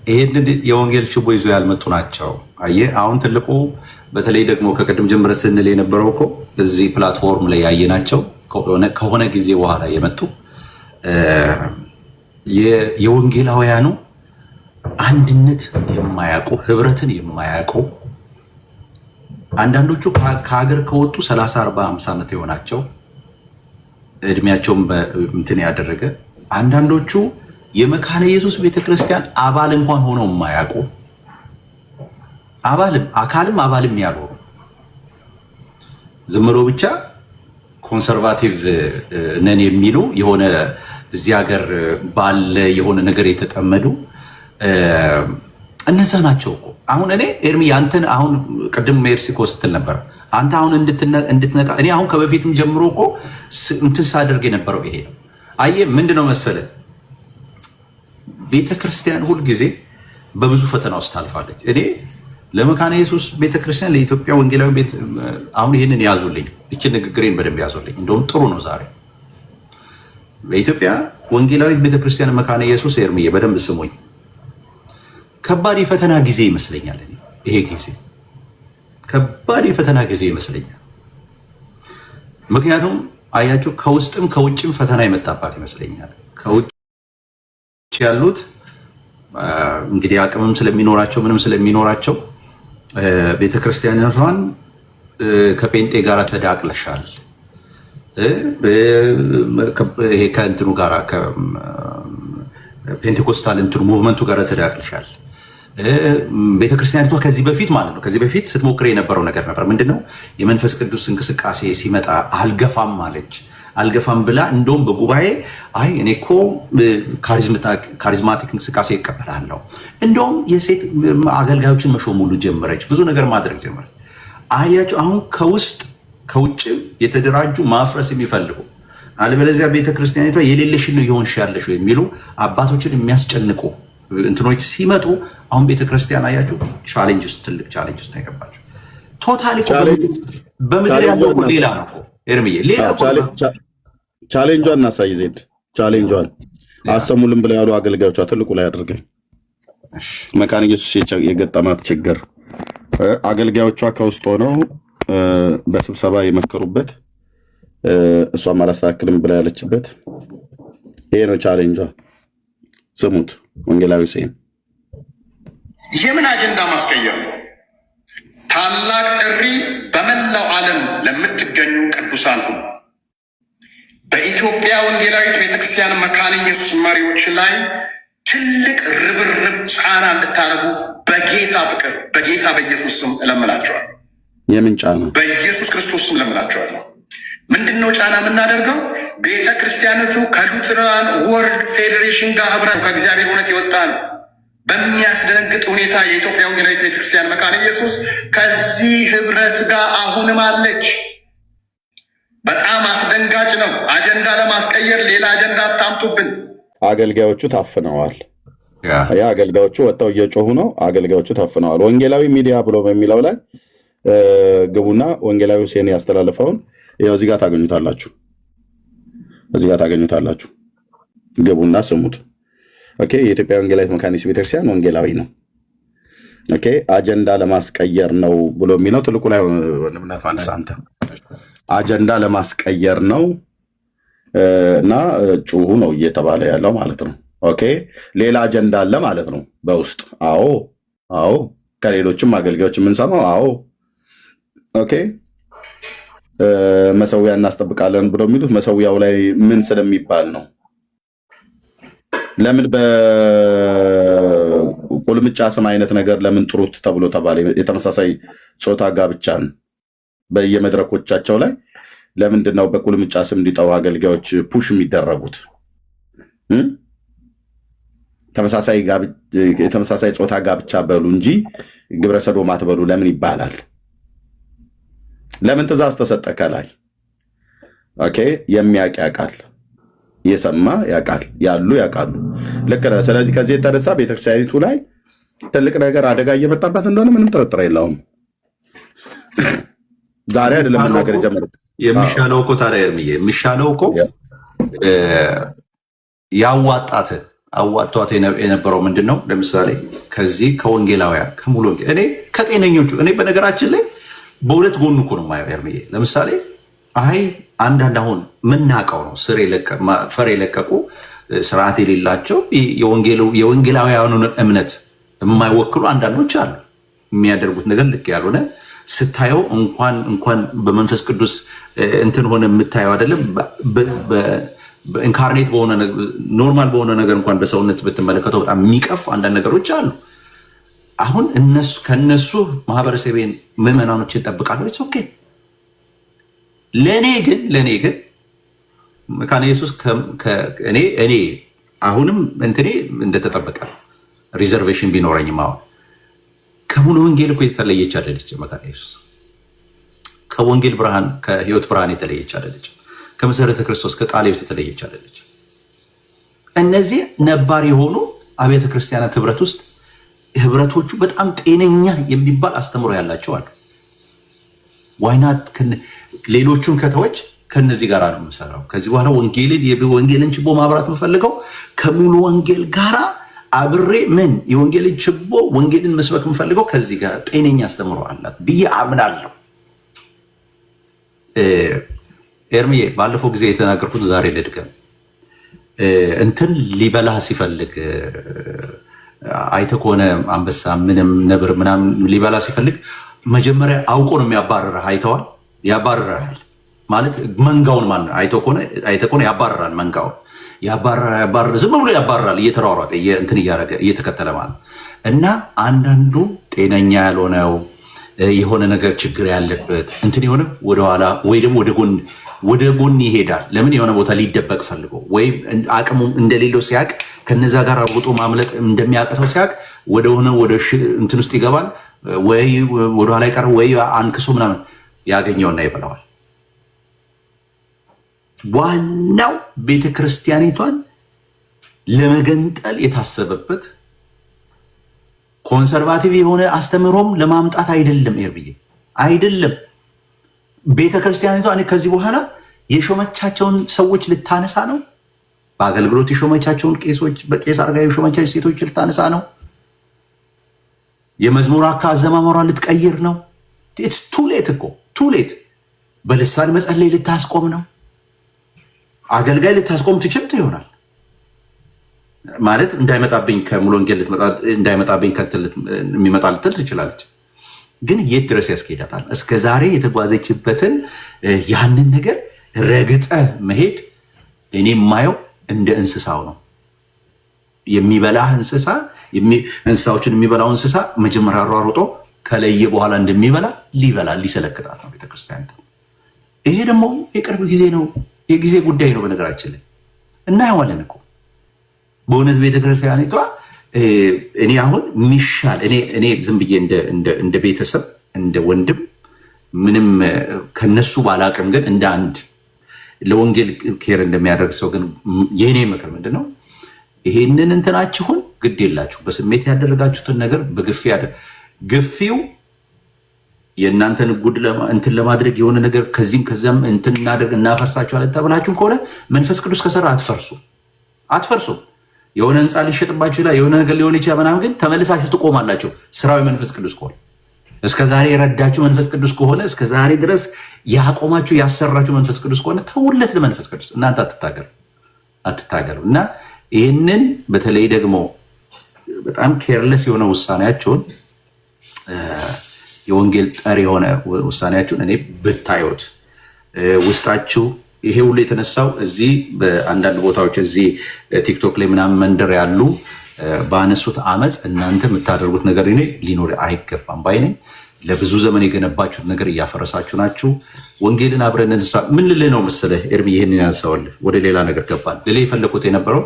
ይሄንን የወንጌል ችቦ ይዞ ያልመጡ ናቸው። አየህ፣ አሁን ትልቁ በተለይ ደግሞ ከቅድም ጀምረ ስንል የነበረው እኮ እዚህ ፕላትፎርም ላይ ያየናቸው ከሆነ ጊዜ በኋላ የመጡ የወንጌላውያኑ አንድነት የማያውቁ ህብረትን የማያውቁ አንዳንዶቹ ከሀገር ከወጡ 30፣ 40፣ 50 ዓመት የሆናቸው እድሜያቸውን እንትን ያደረገ አንዳንዶቹ የመካነ ኢየሱስ ቤተክርስቲያን አባል እንኳን ሆነው የማያውቁ አካልም አባልም ያልሆኑ ዝም ብሎ ብቻ ኮንሰርቫቲቭ ነን የሚሉ የሆነ እዚህ ሀገር ባለ የሆነ ነገር የተጠመዱ እነዛ ናቸው እኮ። አሁን እኔ ኤርሚ አንተን አሁን ቅድም ሜርሲኮ ስትል ነበር አንተ አሁን እንድትነቃ እኔ አሁን ከበፊትም ጀምሮ እኮ እንትን ሳደርግ የነበረው ይሄ ነው። አየህ ምንድነው መሰለህ ቤተክርስቲያን ሁልጊዜ በብዙ ፈተና ውስጥ ታልፋለች። እኔ ለመካነ ኢየሱስ ቤተክርስቲያን ለኢትዮጵያ ወንጌላዊ ቤት አሁን ይህንን ያዙልኝ፣ እችን ንግግሬን በደንብ ያዙልኝ። እንደውም ጥሩ ነው ዛሬ በኢትዮጵያ ወንጌላዊ ቤተክርስቲያን መካነ ኢየሱስ ኤርሚዬ በደንብ ስሙኝ። ከባድ የፈተና ጊዜ ይመስለኛል። ይሄ ጊዜ ከባድ የፈተና ጊዜ ይመስለኛል። ምክንያቱም አያችሁ ከውስጥም ከውጭም ፈተና የመጣባት ይመስለኛል። ከውጭ ያሉት እንግዲህ አቅምም ስለሚኖራቸው ምንም ስለሚኖራቸው ቤተክርስቲያኗን ከጴንጤ ጋር ተዳቅለሻል፣ ይሄ ከእንትኑ ጋር ከፔንቴኮስታል እንትኑ ሙቭመንቱ ጋር ተዳቅለሻል። ቤተክርስቲያኒቷ ከዚህ በፊት ማለት ነው ከዚህ በፊት ስትሞክር የነበረው ነገር ነበር። ምንድነው የመንፈስ ቅዱስ እንቅስቃሴ ሲመጣ አልገፋም አለች። አልገፋም ብላ እንደውም በጉባኤ አይ እኔ እኮ ካሪዝማቲክ እንቅስቃሴ ይቀበላለሁ፣ እንደውም የሴት አገልጋዮችን መሾም ሁሉ ጀመረች፣ ብዙ ነገር ማድረግ ጀመረች። አያችሁ አሁን ከውስጥ ከውጭ የተደራጁ ማፍረስ የሚፈልጉ አለበለዚያ ቤተክርስቲያኒቷ የሌለሽን ነው የሆንሽ ያለሽ የሚሉ አባቶችን የሚያስጨንቁ እንትኖች ሲመጡ አሁን ቤተክርስቲያን አያችሁ ቻሌንጅ ውስጥ ትልቅ ቻሌንጅ ውስጥ አይገባችሁ። ቶታሊ በምድር ያለው ሌላ ነው ኤርሚዬ፣ ሌላ ቻሌንጇን እናሳይ ዜድ ቻሌንጇን አሰሙልን ብለው ያሉ አገልጋዮቿ ትልቁ ላይ አድርገኝ። መካነ ኢየሱስ የገጠማት ችግር አገልጋዮቿ ከውስጥ ሆነው በስብሰባ የመከሩበት እሷም አላስተካክልም ብላ ያለችበት ይሄ ነው ቻሌንጇ። ስሙት ወንጌላዊ ሴን የምን አጀንዳ ማስቀየር ታላቅ ጥሪ በመላው ዓለም ለምትገኙ ቅዱሳን ሁሉ በኢትዮጵያ ወንጌላዊት ቤተክርስቲያን መካነ ኢየሱስ መሪዎች ላይ ትልቅ ርብርብ ጫና እንድታደርጉ በጌታ ፍቅር በጌታ በኢየሱስ ስም እለምናቸዋለሁ። የምን ጫና? በኢየሱስ ክርስቶስ ስም እለምናቸዋለሁ። ምንድነው ጫና የምናደርገው? ቤተ ክርስቲያነቱ ከሉትራን ወርልድ ፌዴሬሽን ጋር ህብረት ከእግዚአብሔር እውነት የወጣ ነው። በሚያስደነግጥ ሁኔታ የኢትዮጵያ ወንጌላዊት ቤተክርስቲያን መካነ ኢየሱስ ከዚህ ህብረት ጋር አሁንም አለች። በጣም አስደንጋጭ ነው። አጀንዳ ለማስቀየር ሌላ አጀንዳ አታምጡብን። አገልጋዮቹ ታፍነዋል። አገልጋዮቹ ወጥተው እየጮሁ ነው። አገልጋዮቹ ታፍነዋል። ወንጌላዊ ሚዲያ ብሎ በሚለው ላይ ግቡና ወንጌላዊ ሴን ያስተላለፈውን ይኸው እዚህ ጋር ታገኙታላችሁ። እዚህ ጋር ታገኙታላችሁ። ግቡና ስሙት። ኦኬ። የኢትዮጵያ ወንጌላዊት መካነ ኢየሱስ ቤተክርስቲያን ወንጌላዊ ነው። ኦኬ። አጀንዳ ለማስቀየር ነው ብሎ የሚለው ትልቁ ላይ ወንድምነት ማለት አንተ አጀንዳ ለማስቀየር ነው እና ጩሁ ነው እየተባለ ያለው ማለት ነው። ኦኬ። ሌላ አጀንዳ አለ ማለት ነው በውስጥ። አዎ ከሌሎችም አገልጋዮች የምንሰማው ኦኬ መሰዊያ እናስጠብቃለን ብለው የሚሉት መሰዊያው ላይ ምን ስለሚባል ነው? ለምን በቁልምጫ ስም አይነት ነገር ለምን ጥሩት ተብሎ ተባለ? የተመሳሳይ ጾታ ጋብቻን በየመድረኮቻቸው ላይ ለምንድን ነው በቁልምጫ ስም እንዲጠሩ አገልጋዮች ፑሽ የሚደረጉት? የተመሳሳይ ጾታ ጋብቻ በሉ እንጂ ግብረ ሰዶም አትበሉ ለምን ይባላል? ለምን ትእዛዝ ተሰጠ ከላይ? ኦኬ የሚያውቅ ያውቃል፣ የሰማ ያውቃል፣ ያሉ ያውቃሉ። ልክ ነህ። ስለዚህ ከዚህ የተነሳ ቤተክርስቲያኒቱ ላይ ትልቅ ነገር አደጋ እየመጣባት እንደሆነ ምንም ጥርጥር የለውም። ዛሬ አይደለም መናገር የጀመሩት። የሚሻለው እኮ ታዲያ ኤርምዬ የሚሻለው እኮ አዋጧት የነበረው ምንድን ነው? ለምሳሌ ከዚህ ከወንጌላውያን ከሙሉ ወንጌል እኔ ከጤነኞቹ እኔ በነገራችን ላይ በሁለት ጎኑ እኮ ነው የማየው ኤርምዬ። ለምሳሌ አንዳንድ አሁን የምናውቀው ነው ፈር የለቀቁ ስርዓት የሌላቸው የወንጌላውያኑን እምነት የማይወክሉ አንዳንዶች አሉ። የሚያደርጉት ነገር ልክ ያልሆነ ስታየው እንኳን በመንፈስ ቅዱስ እንትን ሆነ የምታየው አይደለም። ኢንካርኔት በሆነ ኖርማል በሆነ ነገር እንኳን በሰውነት ብትመለከተው በጣም የሚቀፉ አንዳንድ ነገሮች አሉ። አሁን ከነሱ ማህበረሰቤን ምዕመናኖችን ጠብቃለሁ። ኦኬ ለእኔ ግን መካነ ኢየሱስ እኔ አሁንም እንትኔ እንደተጠበቀ ሪዘርቬሽን ቢኖረኝም አሁን ከሙሉ ወንጌል እኮ የተለየች አይደለች መካነ ኢየሱስ። ከወንጌል ብርሃን ከህይወት ብርሃን የተለየች አይደለች። ከመሰረተ ክርስቶስ ከቃለ ሕይወት የተለየች አይደለች። እነዚህ ነባር የሆኑ አብያተ ክርስቲያናት ህብረት ውስጥ ህብረቶቹ በጣም ጤነኛ የሚባል አስተምሮ ያላቸው አሉ። ዋይናት ሌሎቹን ከተዎች ከነዚህ ጋር ነው የምሰራው። ከዚህ በኋላ ወንጌልን ችቦ ማብራት የምፈልገው ከሙሉ ወንጌል ጋር አብሬ የወንጌልን ችቦ ወንጌልን መስበክ የምፈልገው ከዚህ ጋር ጤነኛ አስተምሮ አላት ብዬ አምናለሁ። ኤርምዬ ባለፈው ጊዜ የተናገርኩት ዛሬ ልድገም። እንትን ሊበላ ሲፈልግ አይተህ ከሆነ አንበሳ ምንም ነብር ምናምን ሊበላ ሲፈልግ መጀመሪያ አውቆ ነው የሚያባርረህ። አይተዋል? ያባርረሃል ማለት መንጋውን አይተህ ከሆነ ያባርራል። መንጋውን ያባርራል፣ ዝም ብሎ ያባርራል፣ እየተሯሯጠ እንትን እያደረገ እየተከተለ ማለት እና አንዳንዱ ጤነኛ ያልሆነው የሆነ ነገር ችግር ያለበት እንትን የሆነ ወደኋላ ወይ ደግሞ ወደ ጎን ይሄዳል። ለምን? የሆነ ቦታ ሊደበቅ ፈልጎ ወይም አቅሙ እንደሌለው ሲያቅ ከነዛ ጋር አብጦ ማምለጥ እንደሚያቅተው ሲያቅ ወደ እንትን ውስጥ ይገባል። ወይ ወደኋላ ይቀር ወይ አንክሶ ምናምን ያገኘውና ይበላዋል። ዋናው ቤተክርስቲያኒቷን ለመገንጠል የታሰበበት ኮንሰርቫቲቭ የሆነ አስተምህሮም ለማምጣት አይደለም። ኤርብዬ አይደለም። ቤተክርስቲያኒቷ ከዚህ በኋላ የሾመቻቸውን ሰዎች ልታነሳ ነው። በአገልግሎት የሾመቻቸውን ቄሶች በቄስ አድርጋ የሾመቻቸው ሴቶች ልታነሳ ነው። የመዝሙር አዘማመሯ ልትቀይር ነው። ኢትስ ቱሌት እኮ ቱሌት። በልሳን መጸለይ ልታስቆም ነው። አገልጋይ ልታስቆም ትችልት ይሆናል ማለት እንዳይመጣብኝ ከሙሉ ወንጌል እንዳይመጣብኝ የሚመጣ ልትል ትችላለች። ግን የት ድረስ ያስኬዳታል? እስከ ዛሬ የተጓዘችበትን ያንን ነገር ረግጠ መሄድ እኔ የማየው እንደ እንስሳው ነው። የሚበላህ እንስሳዎችን የሚበላው እንስሳ መጀመሪያ አሯሩጦ ከለየ በኋላ እንደሚበላ ሊሰለክታት ነው ቤተክርስቲያን። ይሄ ደግሞ የቅርብ ጊዜ ነው፣ የጊዜ ጉዳይ ነው። በነገራችን ላይ እናየዋለን እኮ በእውነት ቤተክርስቲያኒቷ እኔ አሁን ሚሻል እኔ ዝም ብዬ እንደ ቤተሰብ እንደ ወንድም ምንም ከነሱ ባላቅም፣ ግን እንደ አንድ ለወንጌል ኬር እንደሚያደርግ ሰው ግን የእኔ ምክር ምንድነው? ይሄንን እንትናችሁን ግድ የላችሁ በስሜት ያደረጋችሁትን ነገር ግፊው የእናንተን ጉድ እንትን ለማድረግ የሆነ ነገር ከዚህም ከዚያም እንትን እናፈርሳችኋለን ተብላችሁም ከሆነ መንፈስ ቅዱስ ከሰራ አትፈርሱም። የሆነ ህንፃ ሊሸጥባችሁ ይችላል፣ የሆነ ነገር ሊሆን ይችላል ምናምን፣ ግን ተመልሳችሁ ትቆማላችሁ። ስራዊ መንፈስ ቅዱስ ከሆነ እስከዛሬ የረዳችሁ መንፈስ ቅዱስ ከሆነ እስከዛሬ ድረስ ያቆማችሁ ያሰራችሁ መንፈስ ቅዱስ ከሆነ ተውለት ለመንፈስ ቅዱስ። እናንተ አትታገሉ። እና ይህንን በተለይ ደግሞ በጣም ኬርለስ የሆነ ውሳኔያቸውን የወንጌል ጠር የሆነ ውሳኔያችሁን እኔ ብታዩት ውስጣችሁ ይሄ ሁሉ የተነሳው እዚህ በአንዳንድ ቦታዎች እዚህ ቲክቶክ ላይ ምናምን መንደር ያሉ ባነሱት አመፅ እናንተ የምታደርጉት ነገር እኔ ሊኖር አይገባም ባይኔ። ለብዙ ዘመን የገነባችሁት ነገር እያፈረሳችሁ ናችሁ። ወንጌልን አብረን እንሳ ምን ልልህ ነው መሰለህ ኤርሚ፣ ይህንን ያነሳውልህ ወደ ሌላ ነገር ገባን። ልልህ የፈለኩት የነበረው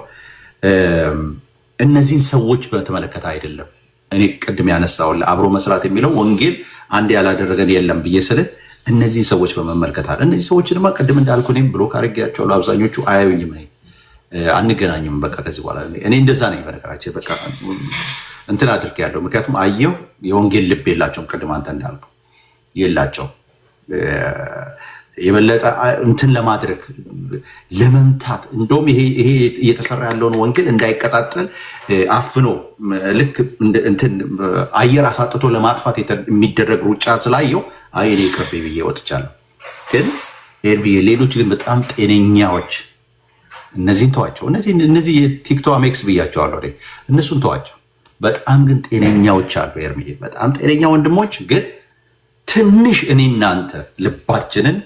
እነዚህን ሰዎች በተመለከተ አይደለም። እኔ ቅድም ያነሳውልህ አብሮ መስራት የሚለው ወንጌል አንድ ያላደረገን የለም ብዬ ስልህ እነዚህን ሰዎች በመመልከት አለ። እነዚህ ሰዎችንማ ቅድም እንዳልኩ እኔም ብሎክ አድርጌያቸዋለሁ። አብዛኞቹ አያዩኝም፣ አንገናኝም። በቃ ከዚህ በኋላ እኔ እንደዛ ነኝ። በነገራችን በቃ እንትን አድርጌያለሁ። ምክንያቱም አየሁ የወንጌል ልብ የላቸውም። ቅድም አንተ እንዳልከው የላቸውም። የበለጠ እንትን ለማድረግ ለመምታት እንደውም ይሄ እየተሰራ ያለውን ወንጌል እንዳይቀጣጠል አፍኖ ልክ እንትን አየር አሳጥቶ ለማጥፋት የሚደረግ ሩጫ ስላየው እኔ ቅርቤ ብዬ ወጥቻለሁ። ግን ሌሎች ግን በጣም ጤነኛዎች እነዚህን ተዋቸው። እነዚህ የቲክቶክ አሜክስ ብያቸዋለሁ። እነሱን ተዋቸው። በጣም ግን ጤነኛዎች አሉ ኤርሚ፣ በጣም ጤነኛ ወንድሞች። ግን ትንሽ እኔ እናንተ ልባችንን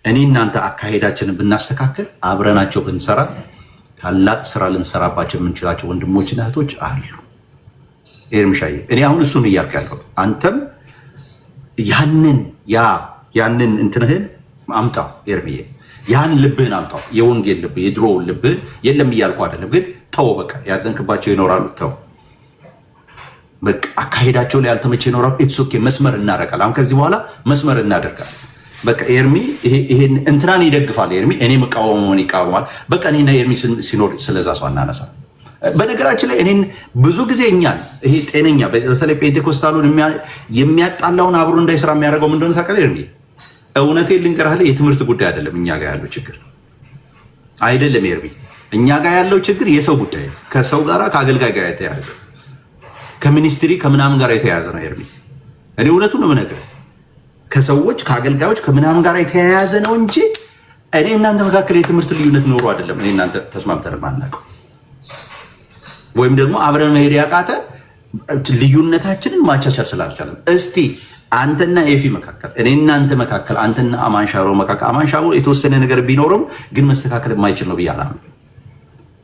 እኔ እናንተ አካሄዳችንን ብናስተካከል አብረናቸው ብንሰራ ታላቅ ስራ ልንሰራባቸው የምንችላቸው ወንድሞችና እህቶች አሉ። ኤርሚሻዬ እኔ አሁን እሱን እያልክ ያለሁት አንተም ያንን እንትንህን አምጣው ኤርሚዬ፣ ያን ልብህን አምጣው። የወንጌል ልብ የድሮውን ልብህን የለም እያልኩ አይደለም፣ ግን ተው በቃ ያዘንክባቸው ይኖራሉ። ተው በቃ አካሄዳቸው ላይ ያልተመቸ ይኖራሉ። ኢትስ ኦኬ መስመር እናደርጋለን። አሁን ከዚህ በኋላ መስመር እናደርጋለን። በቃ ኤርሚ ይሄን እንትናን ይደግፋል። ኤርሚ እኔ መቃወሙን ይቃወማል። በቃ እኔና ኤርሚ ሲኖር ስለዛ ሰው አናነሳ። በነገራችን ላይ እኔን ብዙ ጊዜ እኛን ይሄ ጤነኛ በተለይ ፔንቴኮስታሉን የሚያጣላውን አብሮ እንዳይሰራ የሚያደርገው ምን እንደሆነ ታውቃለህ ኤርሚ? እውነቴን ልንገርህ፣ የትምህርት ጉዳይ አይደለም እኛ ጋር ያለው ችግር አይደለም ኤርሚ። እኛ ጋር ያለው ችግር የሰው ጉዳይ ነው። ከሰው ጋር ከአገልጋይ ጋር የተያያዘ ከሚኒስትሪ ከምናምን ጋር የተያያዘ ነው ኤርሚ። እኔ እውነቱን ነው የምነግርህ፣ ከሰዎች ከአገልጋዮች ከምናምን ጋር የተያያዘ ነው እንጂ እኔ እናንተ መካከል የትምህርት ልዩነት ኖሮ አይደለም። እኔ እናንተ ተስማምተን ማናውቀው ወይም ደግሞ አብረን መሄድ ያቃተ ልዩነታችንን ማቻቻል ስላልቻለን። እስቲ አንተና ኤፊ መካከል እኔ እናንተ መካከል አንተና አማንሻሮ መካከል አማንሻሮ የተወሰነ ነገር ቢኖርም ግን መስተካከል የማይችል ነው ብዬ አላምንም።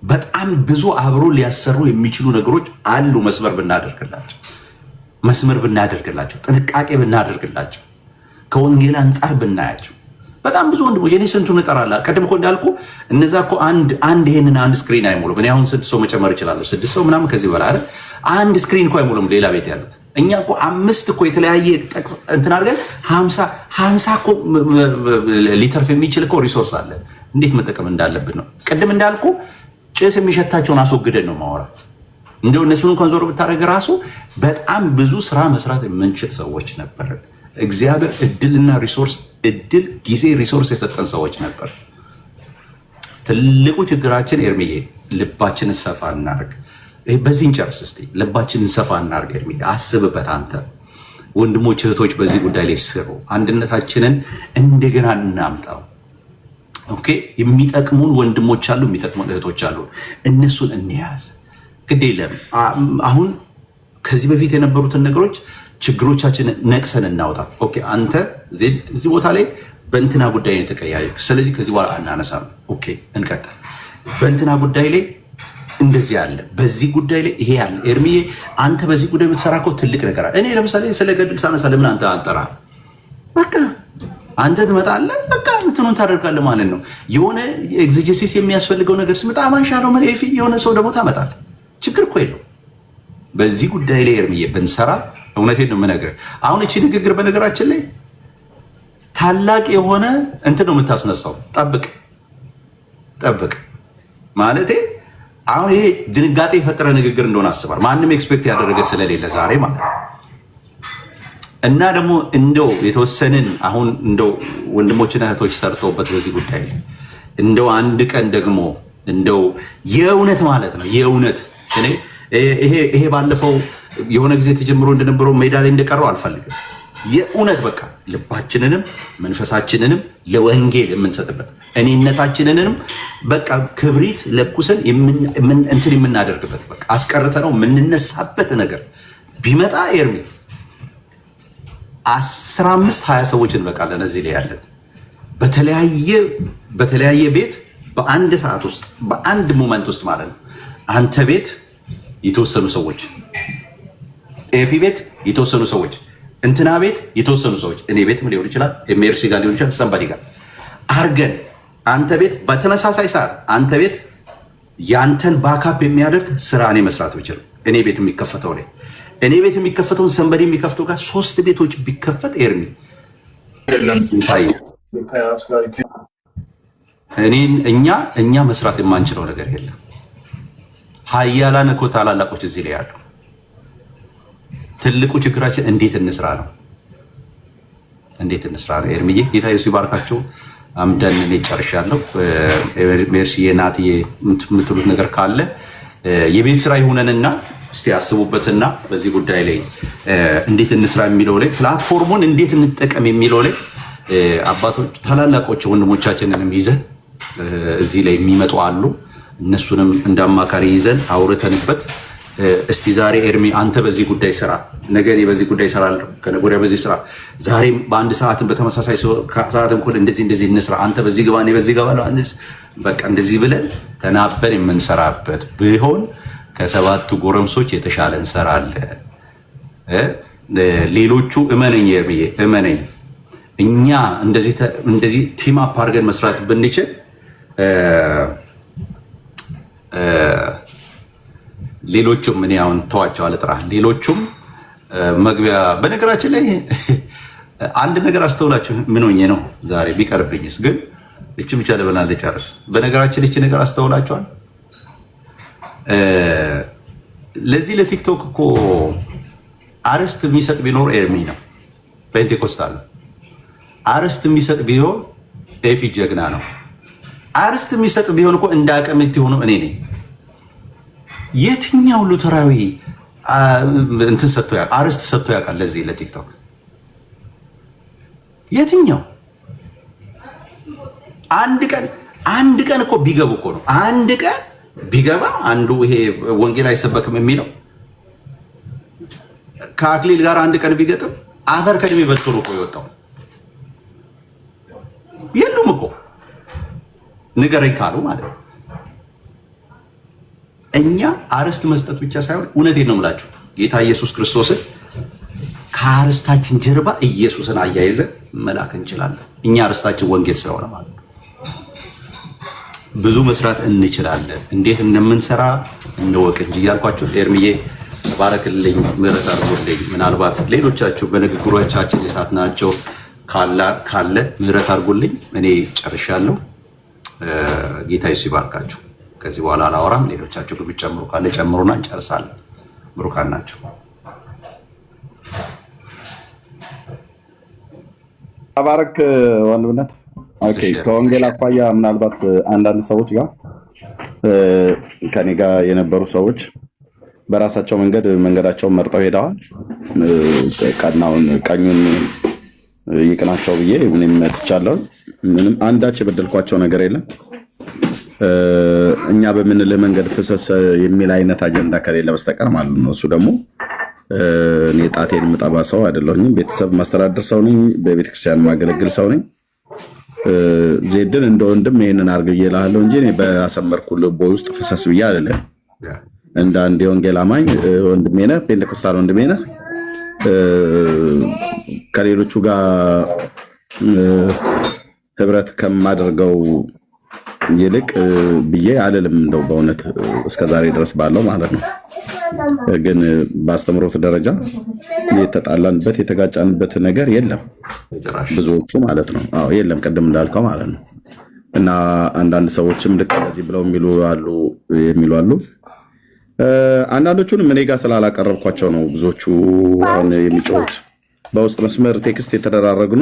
በጣም ብዙ አብሮ ሊያሰሩ የሚችሉ ነገሮች አሉ። መስመር ብናደርግላቸው ጥንቃቄ ብናደርግላቸው ከወንጌል አንጻር ብናያቸው በጣም ብዙ ወንድሞች እኔ ስንቱን እጠራለሁ። ቀደም እኮ እንዳልኩ እነዛ እኮ ይሄንን አንድ ስክሪን አይሞሉም። እኔ አሁን 6 ሰው መጨመር ይችላሉ። 6 ሰው ምናምን ከዚህ በላይ አይደል? አንድ ስክሪን እኮ አይሞሉም ሌላ ቤት ያሉት። እኛ እኮ 5 እኮ የተለያየ እንትን አድርገን 50 እኮ ሊተርፍ የሚችል እኮ ሪሶርስ አለ። እንዴት መጠቀም እንዳለብን ነው። ቅድም እንዳልኩ ጭስ የሚሸታቸውን አስወግደን ነው ማውራት። እንደው እነሱን እንኳን ዞር ብታደርግ ራሱ በጣም ብዙ ስራ መስራት የምንችል ሰዎች ነበር። እግዚአብሔር እድልና ጊዜ ሪሶርስ የሰጠን ሰዎች ነበር። ትልቁ ችግራችን ኤርሚዬ ልባችንን ሰፋ እናርግ። በዚህ እንጨርስ እስቲ። ልባችንን ሰፋ እናርግ ኤርሚዬ፣ አስብበት አንተ። ወንድሞች እህቶች በዚህ ጉዳይ ላይ ስሩ። አንድነታችንን እንደገና እናምጣው። ኦኬ፣ የሚጠቅሙን ወንድሞች አሉ፣ የሚጠቅሙን እህቶች አሉ። እነሱን እንያዝ። ግድ የለም አሁን ከዚህ በፊት የነበሩትን ነገሮች ችግሮቻችንን ነቅሰን እናውጣ። ኦኬ፣ አንተ እዚህ ቦታ ላይ በእንትና ጉዳይ ነው የተቀያየ፣ ስለዚህ ከዚህ በኋላ አናነሳም። ኦኬ፣ እንቀጥል። በእንትና ጉዳይ ላይ እንደዚህ አለ፣ በዚህ ጉዳይ ላይ ይሄ አለ። ኤርሚዬ አንተ በዚህ ጉዳይ የምትሰራ እኮ ትልቅ ነገር አለ። እኔ ለምሳሌ ስለ ገድል ሳነሳ ለምን አንተ አልጠራህም? በቃ አንተ ትመጣለህ፣ በቃ እንትኑን ታደርጋለህ ማለት ነው። የሆነ ኤግዚጀሲስ የሚያስፈልገው ነገር ስመጣ አማንሻለው መሌፊ የሆነ ሰው ደግሞ ታመጣለህ። ችግር እኮ የለው። በዚህ ጉዳይ ላይ ኤርሚዬ ብንሰራ እውነቴን ነው የምነግርህ። አሁን እቺ ንግግር በነገራችን ላይ ታላቅ የሆነ እንትን ነው የምታስነሳው። ጠብቅ ማለቴ አሁን ይሄ ድንጋጤ የፈጠረ ንግግር እንደሆነ አስባል። ማንም ኤክስፔክት ያደረገ ስለሌለ ዛሬ ማለት ነው። እና ደግሞ እንደው የተወሰንን አሁን እንደው ወንድሞችና እህቶች ሰርተውበት በዚህ ጉዳይ ላይ እንደው አንድ ቀን ደግሞ እንደው የእውነት ማለት ነው የእውነት እኔ ይሄ ባለፈው የሆነ ጊዜ ተጀምሮ እንደነበረው ሜዳ ላይ እንደቀረው አልፈልግም። የእውነት በቃ ልባችንንም መንፈሳችንንም ለወንጌል የምንሰጥበት እኔነታችንንም በቃ ክብሪት ለኩሰን እንትን የምናደርግበት በቃ አስቀርተ ነው የምንነሳበት ነገር ቢመጣ ኤርሚ 15-20 ሰዎች እንበቃለን እዚህ ላይ ያለን በተለያየ ቤት በአንድ ሰዓት ውስጥ በአንድ ሞመንት ውስጥ ማለት ነው። አንተ ቤት የተወሰኑ ሰዎች፣ ኤፊ ቤት የተወሰኑ ሰዎች፣ እንትና ቤት የተወሰኑ ሰዎች፣ እኔ ቤትም ሊሆን ይችላል፣ ኤሜርሲ ጋር ሊሆን ይችላል፣ ሰንበዲ ጋር አርገን አንተ ቤት በተመሳሳይ ሰዓት አንተ ቤት ያንተን ባካፕ የሚያደርግ ስራ እኔ መስራት ብችል እኔ ቤት የሚከፈተው ላይ እኔ ቤት የሚከፈተውን ሰንበዲ የሚከፍተው ጋር 3 ቤቶች ቢከፈት ኤርሚ እኛ መስራት የማንችለው ነገር የለም። ሀያላን እኮ ታላላቆች እዚህ ላይ ያሉ። ትልቁ ችግራችን እንዴት እንስራ ነው። እንዴት እንስራ ነው። ኤርሚዬ ጌታ ኢየሱስ ይባርካቸው። አምደን እኔ ጨርሻለሁ። ሜርሲ ናቲ የምትሉት ነገር ካለ የቤት ስራ ይሁነንና እስቲ አስቡበትና በዚህ ጉዳይ ላይ እንዴት እንስራ የሚለው ላይ ፕላትፎርሙን እንዴት እንጠቀም የሚለው ላይ አባቶች ታላላቆች ወንድሞቻችንንም ይዘን እዚህ ላይ የሚመጡ አሉ። እነሱንም እንዳማካሪ ይዘን አውርተንበት እስቲ ዛሬ ኤርሚ አንተ በዚህ ጉዳይ ስራ፣ ነገ እኔ በዚህ ጉዳይ እሰራለሁ፣ ከነገ ወዲያ በዚህ ስራ፣ ዛሬም በአንድ ሰዓትም በተመሳሳይ ሰዓትም እኮ እንደዚህ እንስራ፣ አንተ በዚህ ግባ እኔ በዚህ ገባ፣ በቃ እንደዚህ ብለን ተናበን የምንሰራበት ቢሆን ከሰባቱ ጎረምሶች የተሻለ እንሰራለን። ሌሎቹ እመነኝ ኤርሚዬ እመነኝ፣ እኛ እንደዚህ ቲም አፕ አድርገን መስራት ብንችል ሌሎቹም እኔ አሁን ተዋቸው አልጥራ ሌሎቹም መግቢያ በነገራችን ላይ አንድ ነገር አስተውላችሁ ምን ሆኜ ነው ዛሬ ቢቀርብኝስ ግን እቺ ብቻ ለበላለ ጨርስ። በነገራችን እቺ ነገር አስተውላችኋል? ለዚህ ለቲክቶክ እኮ አርስት የሚሰጥ ቢኖር ኤርሚ ነው፣ ፔንቴኮስታል አርስት የሚሰጥ ቢሆን ኤፊ ጀግና ነው። አርስት የሚሰጥ ቢሆን እኮ እንደ አቀምት የሆነው እኔ ነኝ። የትኛው ሉተራዊ እንትን ሰጥቶ ያውቃል? አርስት ሰጥቶ ያውቃል? ለዚህ ለቲክቶክ የትኛው? አንድ ቀን እኮ ቢገቡ እኮ ነው። አንድ ቀን ቢገባ አንዱ ይሄ ወንጌል አይሰበክም የሚለው ከአክሊል ጋር አንድ ቀን ቢገጥም አፈር ከድሜ በልቶ ነው እኮ የወጣው። የሉም እኮ ንገረኝ ካሉ ማለት ነው። እኛ አርስት መስጠት ብቻ ሳይሆን እውነቴን ነው የምላችሁ ጌታ ኢየሱስ ክርስቶስን ከአርስታችን ጀርባ ኢየሱስን አያይዘን መላክ እንችላለን። እኛ አርስታችን ወንጌል ስለሆነ ማለት ነው። ብዙ መስራት እንችላለን። እንዴት እንደምንሰራ እንወቅ እንጂ እያልኳችሁ ኤርሚዬ ተባረክልኝ፣ ምህረት አድርጎልኝ። ምናልባት ሌሎቻችሁ በንግግሮቻችን የሳትናቸው ካለ ምህረት አድርጎልኝ። እኔ ጨርሻለሁ። ጌታ ኢየሱስ ይባርካችሁ። ከዚህ በኋላ አላወራም። ሌሎቻችሁ ግን ጨምሩ ካለ ጨምሩና እንጨርሳለን። ብሩካን ናቸው። ተባረክ ወንድምነት። ኦኬ ከወንጌል አኳያ ምናልባት አንዳንድ ሰዎች ጋር ከኔ ጋር የነበሩ ሰዎች በራሳቸው መንገዳቸውን መርጠው ሄደዋል። ቀኙን ይቅናቸው ብዬ ምንም መጥቻለሁ። ምንም አንዳች የበደልኳቸው ነገር የለም። እኛ በምንልህ መንገድ ፍሰስ የሚል አይነት አጀንዳ ከሌለ በስተቀር ማለት ነው። እሱ ደግሞ እኔ ጣቴን የምጠባ ሰው አይደለሁኝም። ቤተሰብ ማስተዳደር ሰው ነኝ። በቤተክርስቲያን ማገለግል ሰው ነኝ። ዜድን እንደ ወንድም ይሄንን አድርግ እየላለሁ እንጂ እኔ በአሰመርኩልህ ቦይ ውስጥ ፍሰስ ብዬ አይደለም። እንደ አንድ የወንጌል አማኝ ወንድሜ ነህ፣ ፔንቴኮስታል ወንድሜ ነህ። ከሌሎቹ ጋር ህብረት ከማደርገው ይልቅ ብዬ አልልም። እንደው በእውነት እስከዛሬ ድረስ ባለው ማለት ነው። ግን በአስተምሮት ደረጃ የተጣላንበት የተጋጫንበት ነገር የለም፣ ብዙዎቹ ማለት ነው። አዎ የለም፣ ቅድም እንዳልከው ማለት ነው። እና አንዳንድ ሰዎችም ልክ እንደዚህ ብለው የሚሉ አሉ። አንዳንዶቹንም እኔ ጋር ስላላቀረብኳቸው ነው ብዙዎቹ አሁን የሚጮሁት። በውስጥ መስመር ቴክስት የተደራረግኑ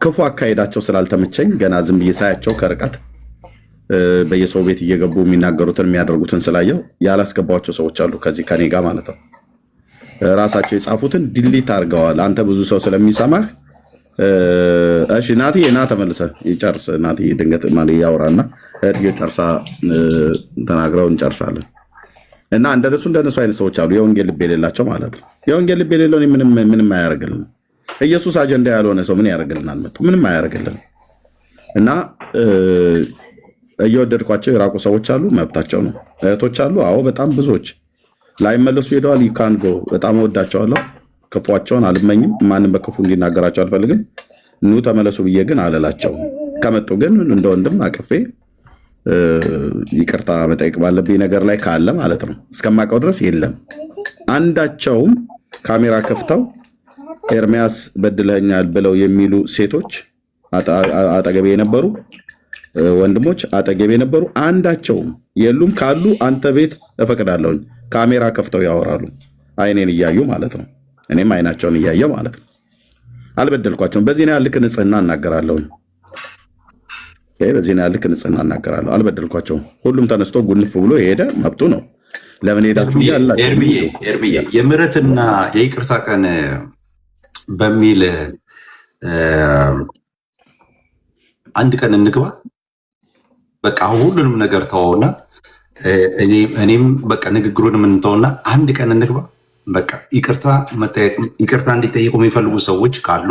ክፉ አካሄዳቸው ስላልተመቸኝ ገና ዝም ብዬ ሳያቸው ከርቀት በየሰው ቤት እየገቡ የሚናገሩትን የሚያደርጉትን ስላየው ያላስገባቸው ሰዎች አሉ። ከዚህ ከኔ ጋር ማለት ነው። ራሳቸው የጻፉትን ዲሊት አድርገዋል። አንተ ብዙ ሰው ስለሚሰማህ እሺ ናቲ እና ተመልሰ ይጨርስ። ናቲ ድንገት ማለት ያወራና ጨርሳ ተናግረው እንጨርሳለን። እና እንደነሱ አይነት ሰዎች አሉ፣ የወንጌል ልብ የሌላቸው ማለት ነው። የወንጌል ልብ የሌለው ምንም አያደርግልን። ኢየሱስ አጀንዳ ያልሆነ ሰው ምን ያደርግልናል? መጥቶ ምንም አያደርግልን። እና እየወደድኳቸው የራቁ ሰዎች አሉ፣ መብታቸው ነው። እህቶች አሉ፣ አዎ በጣም ብዙዎች ላይመለሱ ሄደዋል። ዩካን ጎ በጣም እወዳቸዋለሁ። ክፉቸውን አልመኝም። ማንም በክፉ እንዲናገራቸው አልፈልግም። ኑ ተመለሱ ብዬ ግን አልላቸው። ከመጡ ግን እንደ ወንድም አቅፌ ይቅርታ መጠየቅ ባለብኝ ነገር ላይ ካለ ማለት ነው። እስከማውቀው ድረስ የለም አንዳቸውም ካሜራ ከፍተው ኤርሚያስ በድለኛል ብለው የሚሉ ሴቶች አጠገቤ የነበሩ ወንድሞች አጠገቤ የነበሩ አንዳቸውም የሉም። ካሉ አንተ ቤት እፈቅዳለሁኝ። ካሜራ ከፍተው ያወራሉ፣ አይኔን እያዩ ማለት ነው። እኔም አይናቸውን እያየ ማለት ነው። አልበደልኳቸውም። በዚህ ነው ልክ ንጽህና እናገራለሁኝ። በዚህ ነው ልክ ንጽህና እናገራለሁ። አልበደልኳቸውም። ሁሉም ተነስቶ ጉንፍ ብሎ የሄደ መብቱ ነው። ለምን ሄዳችሁ እያላችሁ ኤርሚዬ የምህረትና የይቅርታ ቀን በሚል አንድ ቀን እንግባ። በቃ ሁሉንም ነገር ተወውና እኔም በቃ ንግግሩንም እንተውና አንድ ቀን እንግባ። በቃ ይቅርታ እንዲጠይቁ የሚፈልጉ ሰዎች ካሉ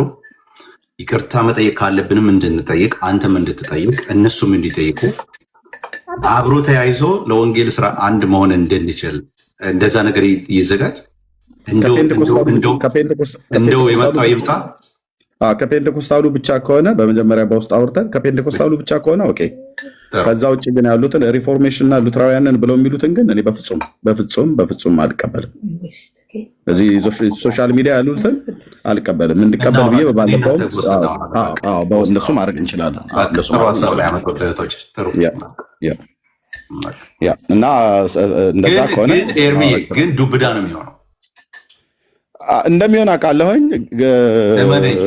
ይቅርታ መጠየቅ ካለብንም እንድንጠይቅ፣ አንተም እንድትጠይቅ፣ እነሱም እንዲጠይቁ አብሮ ተያይዞ ለወንጌል ስራ አንድ መሆን እንድንችል እንደዛ ነገር ይዘጋጅ። እንደው የመጣው ይምጣ። ከፔንቴኮስታሉ ብቻ ከሆነ በመጀመሪያ በውስጥ አውርተን ከፔንቴኮስታሉ ብቻ ከሆነ ኦኬ። ከዛ ውጭ ግን ያሉትን ሪፎርሜሽንና ሉትራውያንን ብለው የሚሉትን ግን እኔ በፍጹም አልቀበልም። እዚህ ሶሻል ሚዲያ ያሉትን አልቀበልም። እንድቀበል ብዬ በባለፈው እነሱ ማድረግ እንችላለን። እና እንደዛ ከሆነ ግን ዱብዳ ነው የሚሆነው። እንደሚሆን አውቃለሁኝ።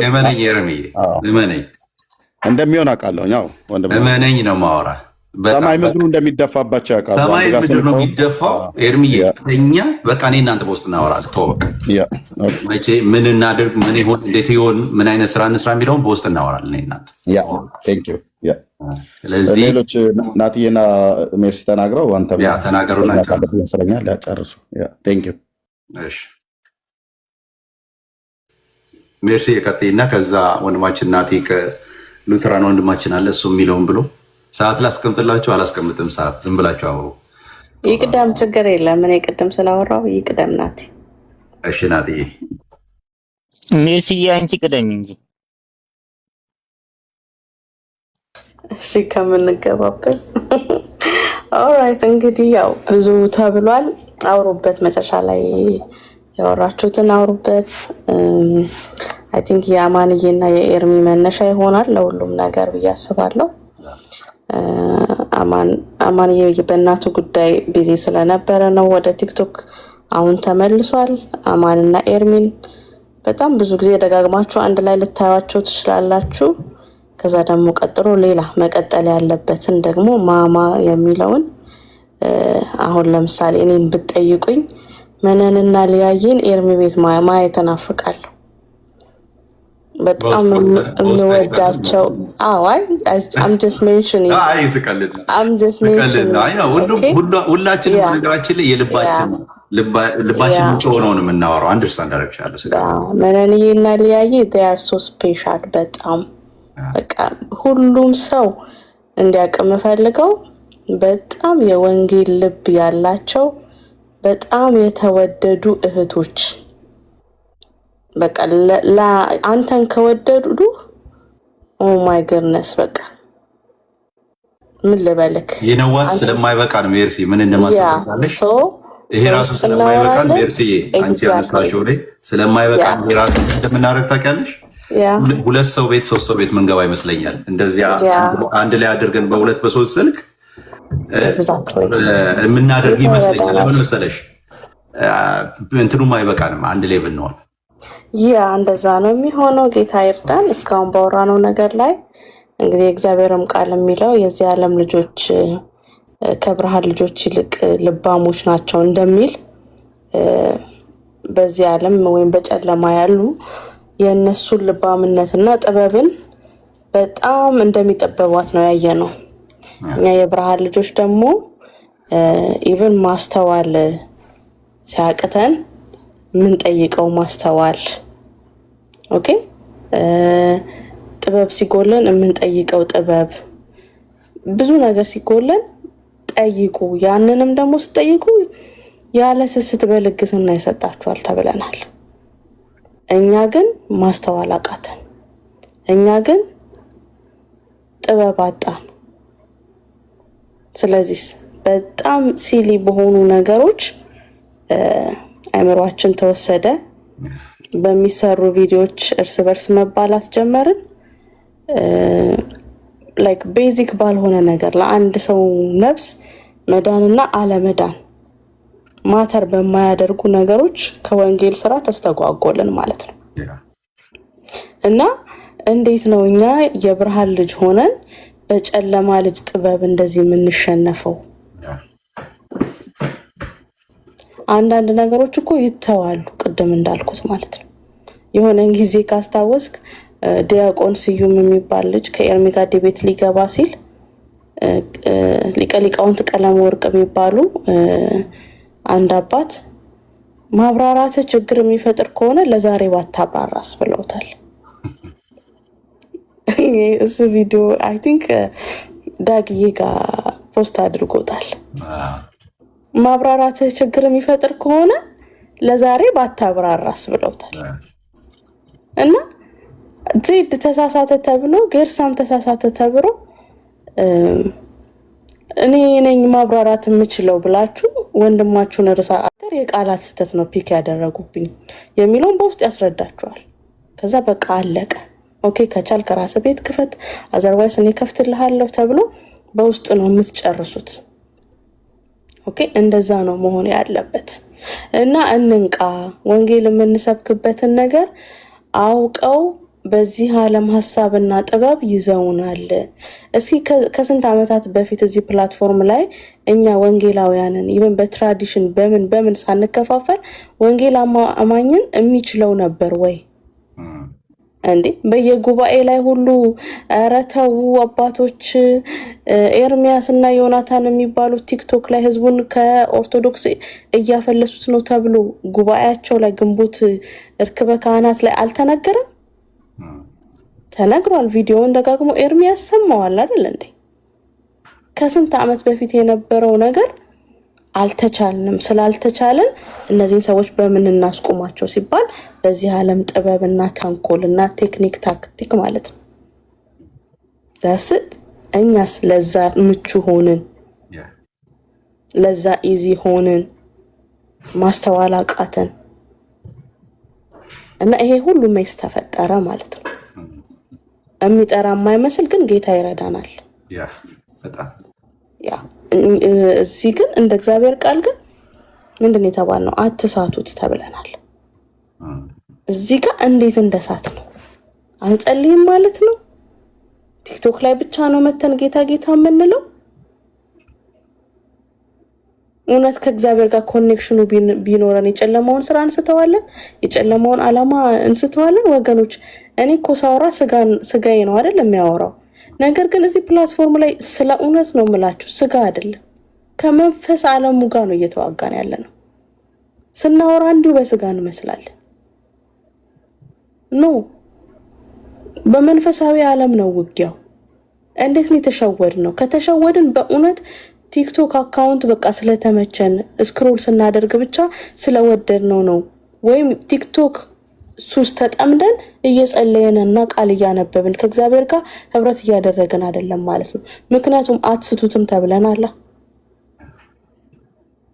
እመነኝ ኤርሚዬ፣ እመነኝ እንደሚሆን አውቃለሁኝ። አዎ እመነኝ ነው የማወራ። ሰማይ ምድሩ እንደሚደፋባቸው ያውቃሉ። ሰማይ ምድሩ ነው የሚደፋው። ኤርሚዬ እኛ በቃ እኔ እናንተ በውስጥ እናወራለን። ተወው በቃ መቼ ምን እናድርግ፣ ምን ይሆን፣ እንዴት ይሆን፣ ምን አይነት ስራ እንስራ የሚለውን በውስጥ እናወራለን እናንተ። ስለዚህ ሌሎች ናትዬና ሜርሲ ተናግረው አንተ ተናገሩና ይመስለኛል ያጨርሱ። እሺ ሜርሲ የቀጥይና ከዛ ወንድማችን ናቲ ከሉተራን ወንድማችን አለ እሱ የሚለውን ብሎ ሰዓት ላስቀምጥላችሁ። አላስቀምጥም ሰዓት ዝም ብላችሁ አውሩ። ይቅደም፣ ችግር የለም። እኔ ቅድም ስላወራው ይቅደም ናቲ። እሺ ናቲ ሜርሲ አንቺ ቅደም እንጂ። እሺ ከምንገባበት ኦልራይት። እንግዲህ ያው ብዙ ተብሏል። አውሩበት፣ መጨረሻ ላይ ያወራችሁትን አውሩበት። አይ ቲንክ የአማንዬና የኤርሚ መነሻ ይሆናል ለሁሉም ነገር ብዬ አስባለሁ። አማንዬ በእናቱ ጉዳይ ቢዚ ስለነበረ ነው ወደ ቲክቶክ አሁን ተመልሷል። አማንና ኤርሚን በጣም ብዙ ጊዜ ደጋግማችሁ አንድ ላይ ልታዩዋቸው ትችላላችሁ። ከዛ ደግሞ ቀጥሎ ሌላ መቀጠል ያለበትን ደግሞ ማማ የሚለውን አሁን ለምሳሌ እኔን ብትጠይቁኝ መነንና ሊያየን ኤርሚ ቤት ማየት እናፍቃለሁ። በጣም የምወዳቸው I'm just mentioning ሁላችንም በነገራችን ላይ ልባችን ውጭ ሆነውን የምናወራው አንደርስታንድ አደረግሻለሁ። መነንዬና ሊያየ they are so special። በጣም በቃ ሁሉም ሰው እንዲያውቅ የምፈልገው በጣም የወንጌል ልብ ያላቸው በጣም የተወደዱ እህቶች በቃ አንተን ከወደዱ ኦ ማይ ገርነስ በቃ ምን ልበልክ የነዋት ስለማይበቃ ነው። ሜርሲ ምን እንደማሰለታለሽ ይሄ ራሱ ስለማይበቃ ሜርሲ አንቺ ያነሳሽው ላይ ስለማይበቃ ይሄ ራሱ እንደምናረግ ታውቂያለሽ። ሁለት ሰው ቤት ሶስት ሰው ቤት መንገባ ይመስለኛል። እንደዚያ አንድ ላይ አድርገን በሁለት በሶስት ስልክ የምናደርግ ይመስለኛል። ለምን መሰለሽ እንትኑም አይበቃንም አንድ ላይ ብንሆን። እንደዛ ነው የሚሆነው። ጌታ ይርዳን። እስካሁን ባወራነው ነገር ላይ እንግዲህ እግዚአብሔርም ቃል የሚለው የዚህ ዓለም ልጆች ከብርሃን ልጆች ይልቅ ልባሞች ናቸው እንደሚል በዚህ ዓለም ወይም በጨለማ ያሉ የእነሱን ልባምነትና ጥበብን በጣም እንደሚጠበቧት ነው ያየነው። እኛ የብርሃን ልጆች ደግሞ ኢቭን ማስተዋል ሲያቅተን የምንጠይቀው ማስተዋል ኦኬ ጥበብ ሲጎለን የምንጠይቀው ጥበብ ብዙ ነገር ሲጎለን ጠይቁ ያንንም ደግሞ ስጠይቁ ያለ ስስት በልግስና ይሰጣችኋል ተብለናል። እኛ ግን ማስተዋል አቃተን። እኛ ግን ጥበብ አጣን። ስለዚህ በጣም ሲሊ በሆኑ ነገሮች አይምሮአችን ተወሰደ። በሚሰሩ ቪዲዮዎች እርስ በርስ መባላት ጀመርን። ላይክ ቤዚክ ባልሆነ ነገር ለአንድ ሰው ነፍስ መዳንና አለመዳን ማተር በማያደርጉ ነገሮች ከወንጌል ስራ ተስተጓጎልን ማለት ነው። እና እንዴት ነው እኛ የብርሃን ልጅ ሆነን በጨለማ ልጅ ጥበብ እንደዚህ የምንሸነፈው? አንዳንድ ነገሮች እኮ ይተዋሉ ቅድም እንዳልኩት ማለት ነው። የሆነ ጊዜ ካስታወስክ ዲያቆን ስዩም የሚባል ልጅ ከኤርሚ ጋር ዲቤት ሊገባ ሲል ሊቀ ሊቃውንት ቀለም ወርቅ የሚባሉ አንድ አባት ማብራራት ችግር የሚፈጥር ከሆነ ለዛሬ ባታብራራስ ብለውታል። እሱ ቪዲዮ አይ ቲንክ ዳግዬ ጋር ፖስት አድርጎታል። ማብራራት ችግር የሚፈጥር ከሆነ ለዛሬ ባታብራራስ ብለውታል። እና ዜድ ተሳሳተ ተብሎ ጌርሳም ተሳሳተ ተብሎ እኔ ነኝ ማብራራት የምችለው ብላችሁ ወንድማችሁን ርዕሰ አገር የቃላት ስህተት ነው ፒክ ያደረጉብኝ የሚለውን በውስጥ ያስረዳችኋል። ከዛ በቃ አለቀ። ኦኬ ከቻልክ ራስ ቤት ክፈት አዘርዋይስ እኔ ከፍትልሃለሁ ተብሎ በውስጥ ነው የምትጨርሱት። ኦኬ እንደዛ ነው መሆን ያለበት። እና እንንቃ። ወንጌል የምንሰብክበትን ነገር አውቀው በዚህ ዓለም ሐሳብና ጥበብ ይዘውናል። እስኪ ከስንት ዓመታት በፊት እዚህ ፕላትፎርም ላይ እኛ ወንጌላውያንን ይሄን በትራዲሽን በምን ሳንከፋፈል ወንጌል አማኝን የሚችለው ነበር ወይ እንዴ? በየጉባኤ ላይ ሁሉ ኧረ ተው አባቶች ኤርሚያስ እና ዮናታን የሚባሉት ቲክቶክ ላይ ህዝቡን ከኦርቶዶክስ እያፈለሱት ነው ተብሎ ጉባኤያቸው ላይ ግንቦት እርክበ ካህናት ላይ አልተነገረም? ተነግሯል። ቪዲዮውን ደጋግሞ ኤርሚያስ ሰማዋል አይደል እንዴ? ከስንት ዓመት በፊት የነበረው ነገር አልተቻልንም። ስላልተቻለን እነዚህን ሰዎች በምን እናስቆማቸው ሲባል በዚህ ዓለም ጥበብና ተንኮልና ቴክኒክ ታክቲክ ማለት ነው። ዳስት እኛስ ለዛ ምቹ ሆንን፣ ለዛ ኢዚ ሆንን፣ ማስተዋል አቃተን እና ይሄ ሁሉ መይስ ተፈጠረ ማለት ነው። የሚጠራ የማይመስል ግን ጌታ ይረዳናል። ያ እዚህ ግን እንደ እግዚአብሔር ቃል ግን ምንድን የተባልነው አትሳቱት ተብለናል። እዚህ ጋር እንዴት እንደሳት ነው አንጸልይም ማለት ነው። ቲክቶክ ላይ ብቻ ነው መተን ጌታ ጌታ የምንለው። እውነት ከእግዚአብሔር ጋር ኮኔክሽኑ ቢኖረን የጨለማውን ስራ እንስተዋለን፣ የጨለማውን ዓላማ እንስተዋለን። ወገኖች እኔ እኮ ሳወራ ስጋዬ ነው አይደል የሚያወራው። ነገር ግን እዚህ ፕላትፎርም ላይ ስለ እውነት ነው የምላችሁ፣ ስጋ አይደለም ከመንፈስ ዓለሙ ጋር ነው እየተዋጋን ያለ ነው። ስናወራ እንዲሁ በስጋ እንመስላለን። ኖ በመንፈሳዊ ዓለም ነው ውጊያው። እንዴት ነው የተሸወድ ነው? ከተሸወድን በእውነት ቲክቶክ አካውንት በቃ ስለተመቸን ስክሮል ስናደርግ ብቻ ስለወደድ ነው ወይም ቲክቶክ ሱስ ተጠምደን እየጸለየንና ቃል እያነበብን ከእግዚአብሔር ጋር ህብረት እያደረግን አይደለም ማለት ነው። ምክንያቱም አትስቱትም ተብለናል።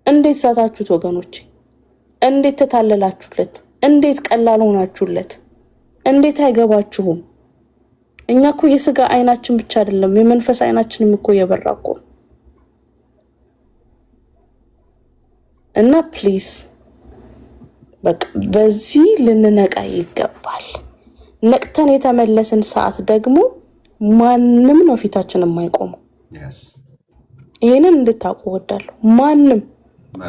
እንዴት ሳታችሁት ወገኖች? እንዴት ተታለላችሁለት? እንዴት ቀላል ሆናችሁለት? እንዴት አይገባችሁም? እኛ እኮ የስጋ አይናችን ብቻ አይደለም የመንፈስ አይናችንም እኮ የበራ እኮ እና ፕሊዝ በቃ በዚህ ልንነቃ ይገባል። ነቅተን የተመለስን ሰዓት ደግሞ ማንም ነው ፊታችን የማይቆመው። ይሄንን እንድታውቁ እወዳለሁ። ማንም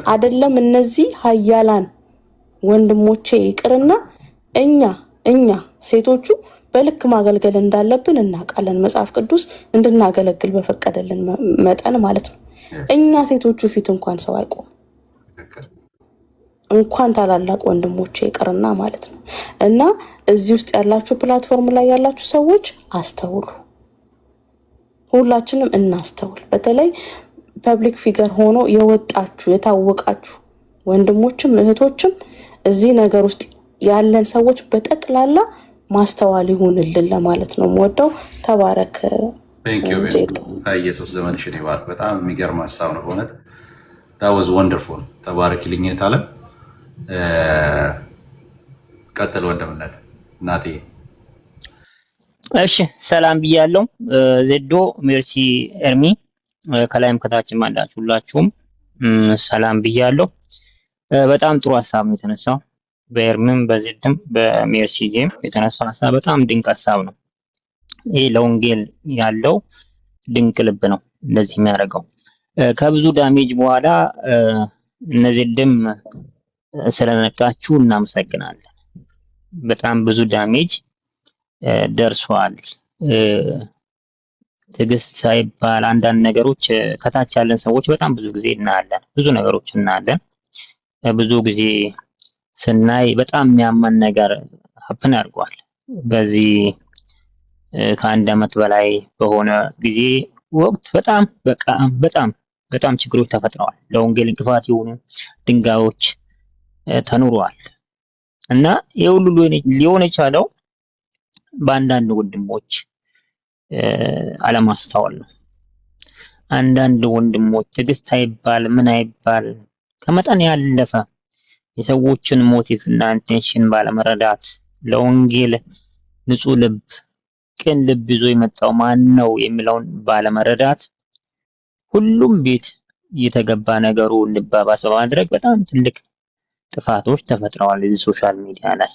አይደለም እነዚህ ኃያላን ወንድሞቼ ይቅርና እኛ ሴቶቹ በልክ ማገልገል እንዳለብን እናውቃለን። መጽሐፍ ቅዱስ እንድናገለግል በፈቀደልን መጠን ማለት ነው። እኛ ሴቶቹ ፊት እንኳን ሰው አይቆም። እንኳን ታላላቅ ወንድሞቼ ይቅርና ማለት ነው። እና እዚህ ውስጥ ያላችሁ ፕላትፎርም ላይ ያላችሁ ሰዎች አስተውሉ፣ ሁላችንም እናስተውል። በተለይ ፐብሊክ ፊገር ሆኖ የወጣችሁ የታወቃችሁ ወንድሞችም እህቶችም እዚህ ነገር ውስጥ ያለን ሰዎች በጠቅላላ ማስተዋል ይሁንልን ለማለት ነው የምወደው። ተባረክ ዜዶ። ኢየሱስ ዘመንሽን ይባርክ። በጣም የሚገርም ሀሳብ ነው በእውነት። that was wonderful። ተባረክልኝ ታለ ቀጥል ወንድምነት እናቴ። እሺ ሰላም ብያለሁ። ዜዶ ሜርሲ ኤርሚ ከላይም ከታችም አላችሁ ሁላችሁም ሰላም ብያለሁ። በጣም ጥሩ ሀሳብ ነው የተነሳው። በኤርሚም በዜድም በሜርሲም የተነሳው ሀሳብ በጣም ድንቅ ሀሳብ ነው። ይሄ ለወንጌል ያለው ድንቅ ልብ ነው እንደዚህ የሚያደርገው። ከብዙ ዳሜጅ በኋላ እነዚህም ስለነቃችሁ እናመሰግናለን። በጣም ብዙ ዳሜጅ ደርሷል። ትዕግስት ሳይባል አንዳንድ ነገሮች ከታች ያለን ሰዎች በጣም ብዙ ጊዜ እናያለን፣ ብዙ ነገሮች እናያለን። ብዙ ጊዜ ስናይ በጣም የሚያመን ነገር ሀፕን አድርጓል። በዚህ ከአንድ ዓመት በላይ በሆነ ጊዜ ወቅት በጣም ችግሮች ተፈጥረዋል። ለወንጌል እንቅፋት የሆኑ ድንጋዮች ተኑረዋል እና ይህ ሁሉ ሊሆን የቻለው በአንዳንድ ወንድሞች አለማስተዋል ነው። አንዳንድ ወንድሞች ትዕግስት አይባል ምን አይባል ከመጠን ያለፈ የሰዎችን ሞቲቭ እና ኢንቴንሽን ባለመረዳት ለወንጌል ንጹህ ልብ ቅን ልብ ይዞ የመጣው ማን ነው የሚለውን ባለመረዳት ሁሉም ቤት የተገባ ነገሩ እንዲባባስ በማድረግ በጣም ትልቅ ጥፋቶች ተፈጥረዋል። እዚህ ሶሻል ሚዲያ ላይ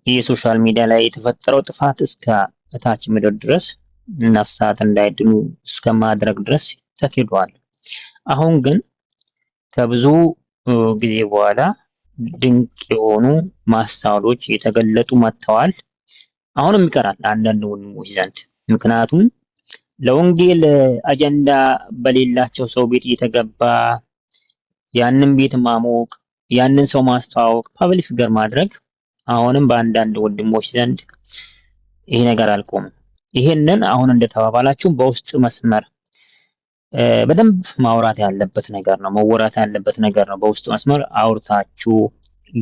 የሶሻል ሚዲያ ላይ የተፈጠረው ጥፋት እስከ እታች ምድር ድረስ ነፍሳት እንዳይድኑ እስከ ማድረግ ድረስ ተኬዷል። አሁን ግን ከብዙ ጊዜ በኋላ ድንቅ የሆኑ ማስተዋሎች የተገለጡ መጥተዋል። አሁንም ይቀራል አንዳንድ ወንድሞች ዘንድ። ምክንያቱም ለወንጌል አጀንዳ በሌላቸው ሰው ቤት እየተገባ ያንን ቤት ማሞቅ፣ ያንን ሰው ማስተዋወቅ፣ ፐብሊክ ፊገር ማድረግ አሁንም በአንዳንድ ወንድሞች ዘንድ ይሄ ነገር አልቆምም። ይሄንን አሁን እንደተባባላችሁ በውስጥ መስመር በደንብ ማውራት ያለበት ነገር ነው፣ መወራት ያለበት ነገር ነው። በውስጥ መስመር አውርታችሁ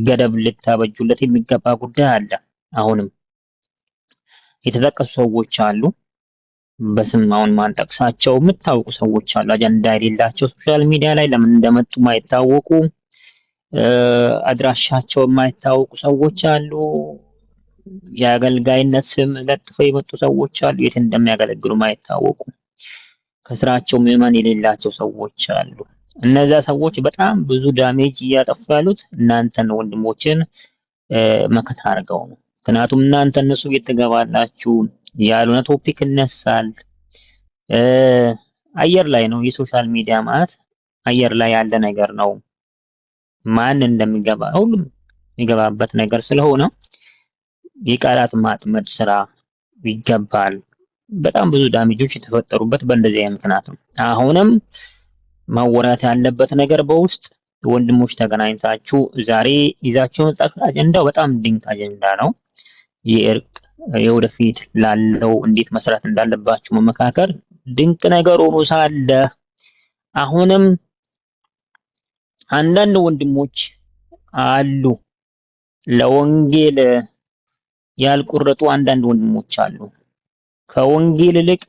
ገደብ ልታበጁለት የሚገባ ጉዳይ አለ። አሁንም የተጠቀሱ ሰዎች አሉ፣ በስም አሁን ማንጠቅሳቸው የምታውቁ ሰዎች አሉ። አጀንዳ የሌላቸው ሶሻል ሚዲያ ላይ ለምን እንደመጡ ማይታወቁ አድራሻቸው የማይታወቁ ሰዎች አሉ። የአገልጋይነት ስም ለጥፈው የመጡ ሰዎች አሉ፣ የት እንደሚያገለግሉ ማይታወቁ ከስራቸው ምዕመን የሌላቸው ሰዎች አሉ። እነዛ ሰዎች በጣም ብዙ ዳሜጅ እያጠፉ ያሉት እናንተን ወንድሞችን መከታ አድርገው ነው። ምክንያቱም እናንተ እነሱ እየተገባላችሁ ያልሆነ ቶፒክ ይነሳል። አየር ላይ ነው የሶሻል ሚዲያ ማለት አየር ላይ ያለ ነገር ነው። ማን እንደሚገባ ሁሉም የሚገባበት ነገር ስለሆነ የቃላት ማጥመድ ስራ ይገባል። በጣም ብዙ ዳሜጆች የተፈጠሩበት በእንደዚህ አይነት ምክንያት ነው። አሁንም ማወራት ያለበት ነገር በውስጥ ወንድሞች ተገናኝታችሁ ዛሬ ይዛችሁ የመጣችሁት አጀንዳው በጣም ድንቅ አጀንዳ ነው። የእርቅ የወደፊት ላለው እንዴት መስራት እንዳለባችሁ መመካከር ድንቅ ነገር ሆኖ ሳለ አሁንም አንዳንድ ወንድሞች አሉ ለወንጌል ያልቆረጡ አንዳንድ ወንድሞች አሉ። ከወንጌል ይልቅ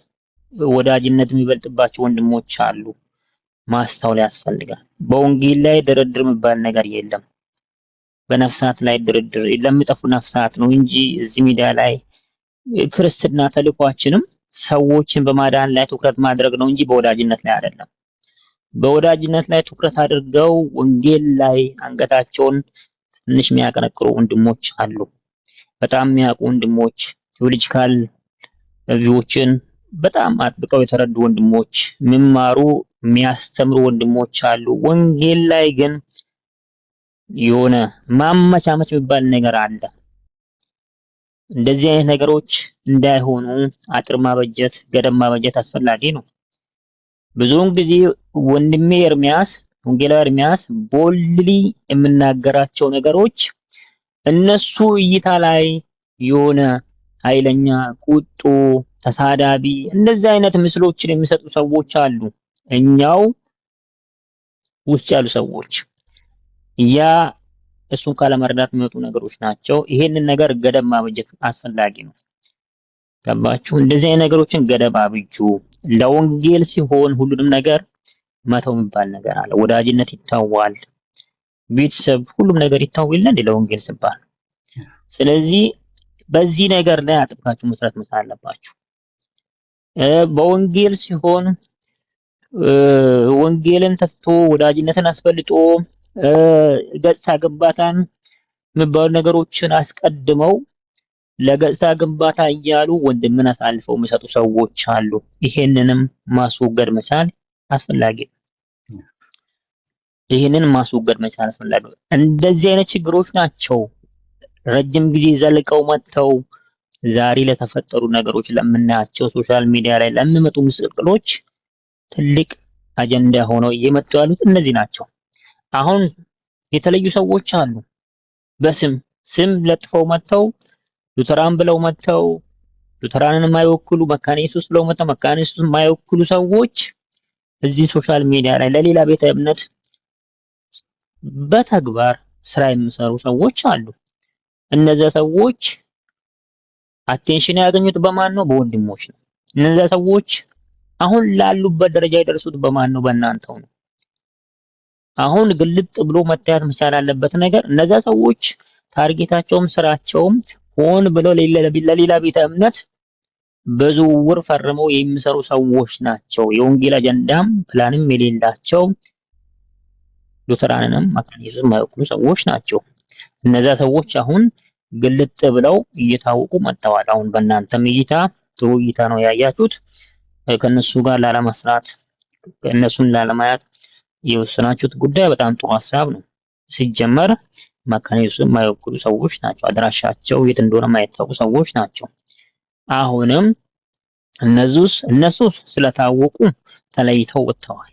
ወዳጅነት የሚበልጥባቸው ወንድሞች አሉ። ማስተዋል ያስፈልጋል። በወንጌል ላይ ድርድር የሚባል ነገር የለም። በነፍሳት ላይ ድርድር ለሚጠፉ ነፍሳት ነው እንጂ እዚህ ሚዲያ ላይ ክርስትና ተልኳችንም ሰዎችን በማዳን ላይ ትኩረት ማድረግ ነው እንጂ በወዳጅነት ላይ አይደለም። በወዳጅነት ላይ ትኩረት አድርገው ወንጌል ላይ አንገታቸውን ትንሽ የሚያቀነቅሩ ወንድሞች አሉ። በጣም የሚያውቁ ወንድሞች ቴዎሎጂካል ቪዎችን በጣም አጥብቀው የተረዱ ወንድሞች የሚማሩ የሚያስተምሩ ወንድሞች አሉ። ወንጌል ላይ ግን የሆነ ማመቻመች የሚባል ነገር አለ። እንደዚህ አይነት ነገሮች እንዳይሆኑ አጥር ማበጀት፣ ገደብ ማበጀት አስፈላጊ ነው። ብዙውን ጊዜ ወንድሜ ኤርሚያስ ወንጌላዊ ኤርሚያስ ቦልድሊ የምናገራቸው ነገሮች እነሱ እይታ ላይ የሆነ ኃይለኛ፣ ቁጡ፣ ተሳዳቢ እንደዚህ አይነት ምስሎችን የሚሰጡ ሰዎች አሉ። እኛው ውስጥ ያሉ ሰዎች ያ እሱን ካለመረዳት የሚመጡ ነገሮች ናቸው። ይሄንን ነገር ገደብ ማበጀት አስፈላጊ ነው። ገባችሁ? እንደዚህ አይነት ነገሮችን ገደብ አብጁ። ለወንጌል ሲሆን ሁሉንም ነገር መተው የሚባል ነገር አለ። ወዳጅነት ይታዋል፣ ቤተሰብ፣ ሁሉም ነገር ይታወል እንደ ለወንጌል ሲባል። ስለዚህ በዚህ ነገር ላይ አጥብቃችሁ መስራት መቻል አለባችሁ። በወንጌል ሲሆን ወንጌልን ተስቶ ወዳጅነትን አስፈልጦ ገጽታ ግንባታን የሚባሉ ነገሮችን አስቀድመው ለገጽታ ግንባታ እያሉ ወንድምን አሳልፈው የሚሰጡ ሰዎች አሉ። ይሄንንም ማስወገድ መቻል አስፈላጊ ነው። እንደዚህ አይነት ችግሮች ናቸው ረጅም ጊዜ ዘልቀው መጥተው ዛሬ ለተፈጠሩ ነገሮች ለምናያቸው ሶሻል ሚዲያ ላይ ለሚመጡ ምስቅሎች ትልቅ አጀንዳ ሆነው እየመጡ ያሉት እነዚህ ናቸው። አሁን የተለዩ ሰዎች አሉ። ስም ለጥፈው መጥተው ሉተራን ብለው መጥተው ሉተራንን የማይወክሉ መካነ ኢየሱስ ብለው መጥተው መካነ ኢየሱስ የማይወክሉ ሰዎች እዚህ ሶሻል ሚዲያ ላይ ለሌላ ቤተ እምነት በተግባር ስራ የሚሰሩ ሰዎች አሉ። እነዚያ ሰዎች አቴንሽን ያገኙት በማን ነው? በወንድሞች ነው። እነዚያ ሰዎች አሁን ላሉበት ደረጃ የደረሱት በማን ነው? በእናንተው ነው። አሁን ግልጥ ብሎ መታየት መቻል ያለበት ነገር እነዚያ ሰዎች ታርጌታቸውም ስራቸውም ሆን ብለው ለሌላ ቤተ እምነት በዝውውር ፈርመው የሚሰሩ ሰዎች ናቸው። የወንጌል አጀንዳም ፕላንም የሌላቸው ሉተራንንም መካነ ኢየሱስም የማይወክሉ ሰዎች ናቸው። እነዚያ ሰዎች አሁን ግልጥ ብለው እየታወቁ መጥተዋል። አሁን በእናንተም እይታ ጥሩ እይታ ነው ያያችሁት። ከነሱ ጋር ላለመስራት እነሱን ላለማየት የወሰናችሁት ጉዳይ በጣም ጥሩ ሀሳብ ነው። ሲጀመር መካነ ኢየሱስን የማይወክሉ ሰዎች ናቸው። አድራሻቸው የት እንደሆነ የማይታወቁ ሰዎች ናቸው። አሁንም እነሱ ስለታወቁ ተለይተው ወጥተዋል።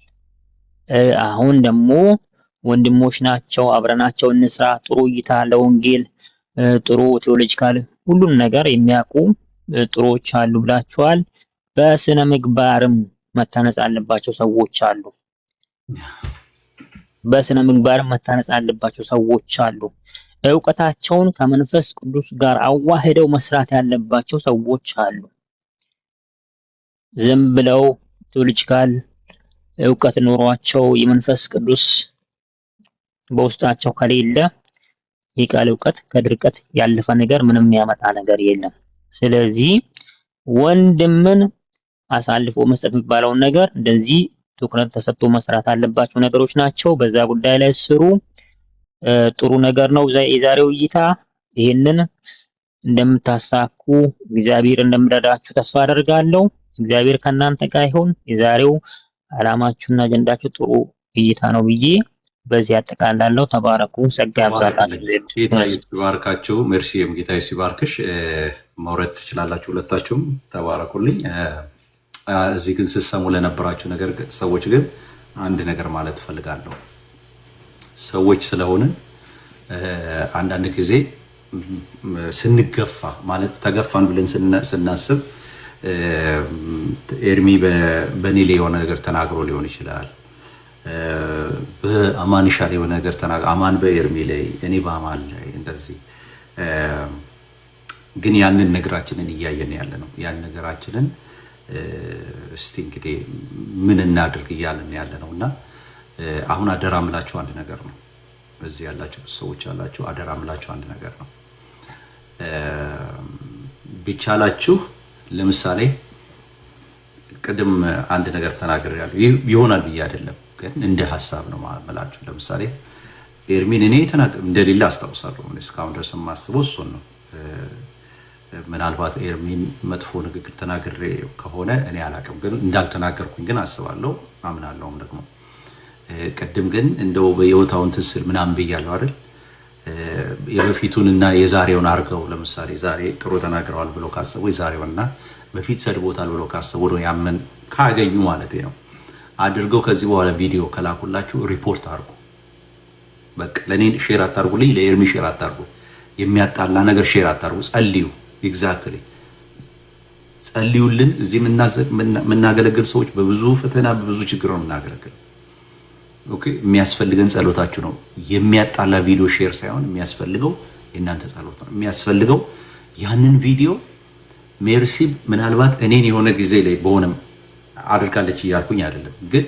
አሁን ደግሞ ወንድሞች ናቸው፣ አብረናቸው እንስራ፣ ጥሩ እይታ ለወንጌል ጥሩ ቴዎሎጂካል ሁሉን ነገር የሚያውቁ ጥሩዎች አሉ ብላችኋል። በስነ ምግባርም መታነጽ አለባቸው ሰዎች አሉ። ዕውቀታቸውን ከመንፈስ ቅዱስ ጋር አዋህደው መስራት ያለባቸው ሰዎች አሉ። ዝም ብለው ቴዎሎጂካል ዕውቀት ኖሯቸው የመንፈስ ቅዱስ በውስጣቸው ከሌለ የቃል ዕውቀት ከድርቀት ያለፈ ነገር ምንም ያመጣ ነገር የለም። ስለዚህ ወንድምን አሳልፎ መስጠት የሚባለውን ነገር እንደዚህ ትኩረት ተሰጥቶ መስራት አለባቸው ነገሮች ናቸው። በዛ ጉዳይ ላይ ስሩ። ጥሩ ነገር ነው የዛሬው እይታ። ይሄንን እንደምታሳኩ እግዚአብሔር እንደምረዳችሁ ተስፋ አደርጋለሁ። እግዚአብሔር ከእናንተ ጋር ይሁን። የዛሬው ዓላማችሁና አጀንዳችሁ ጥሩ እይታ ነው ብዬ በዚህ አጠቃላለሁ። ተባረኩ። ጸጋ ያብዛላችሁ። ጌታ ይባርካችሁ። ሜርሲም ጌታ ይባርክሽ። መውረድ ትችላላችሁ ሁለታችሁም። ተባረኩልኝ። እዚህ ግን ስትሰሙ ለነበራችሁ ነገር ሰዎች ግን አንድ ነገር ማለት ፈልጋለሁ። ሰዎች ስለሆንን አንዳንድ ጊዜ ስንገፋ ማለት ተገፋን ብለን ስናስብ ኤርሚ በኔ ላይ የሆነ ነገር ተናግሮ ሊሆን ይችላል። አማን ይሻል የሆነ ነገር ተናግሮ አማን በኤርሚ ላይ እኔ በአማን ላይ እንደዚህ ግን ያንን ነገራችንን እያየን ያለ ነው። ያን ነገራችንን እስቲ እንግዲህ ምን እናድርግ እያለን ያለ ነው እና አሁን አደራ ምላችሁ አንድ ነገር ነው። በዚህ ያላችሁ ሰዎች ያላችሁ አደራ ምላችሁ አንድ ነገር ነው። ቢቻላችሁ ለምሳሌ ቅድም አንድ ነገር ተናግሬያለሁ። ይሆናል ብዬ አይደለም ግን እንደ ሐሳብ ነው ማምላችሁ። ለምሳሌ ኤርሚን እኔ እንደሌላ አስታውሳለሁ። እስካሁን ድረስ የማስበው እሱን ነው። ምናልባት ኤርሚን መጥፎ ንግግር ተናግሬ ከሆነ እኔ አላውቅም፣ ግን እንዳልተናገርኩኝ ግን አስባለሁ አምናለሁም ደግሞ። ቅድም ግን እንደው በየወታውን ትስል ምናምን ብያለሁ አይደል? የበፊቱንና የዛሬውን አድርገው ለምሳሌ ዛሬ ጥሩ ተናግረዋል ብሎ ካሰቡ የዛሬውና በፊት ሰድቦታል ብሎ ካሰቡ ነው ያመን ካገኙ ማለት ነው። አድርገው ከዚህ በኋላ ቪዲዮ ከላኩላችሁ ሪፖርት አድርጉ። በቃ ለኔ ሼር አታርጉልኝ፣ ለኤርሚ ሼር አታርጉ፣ የሚያጣላ ነገር ሼር አታርጉ። ጸልዩ። ኤግዛክትሊ ጸልዩልን። እዚህ የምናገለግል ሰዎች በብዙ ፈተና በብዙ ችግር ነው የምናገለግል። ኦኬ፣ የሚያስፈልገን ጸሎታችሁ ነው። የሚያጣላ ቪዲዮ ሼር ሳይሆን የሚያስፈልገው የእናንተ ጸሎት ነው የሚያስፈልገው። ያንን ቪዲዮ ሜርሲ ምናልባት እኔን የሆነ ጊዜ ላይ በሆነም አድርጋለች እያልኩኝ አይደለም፣ ግን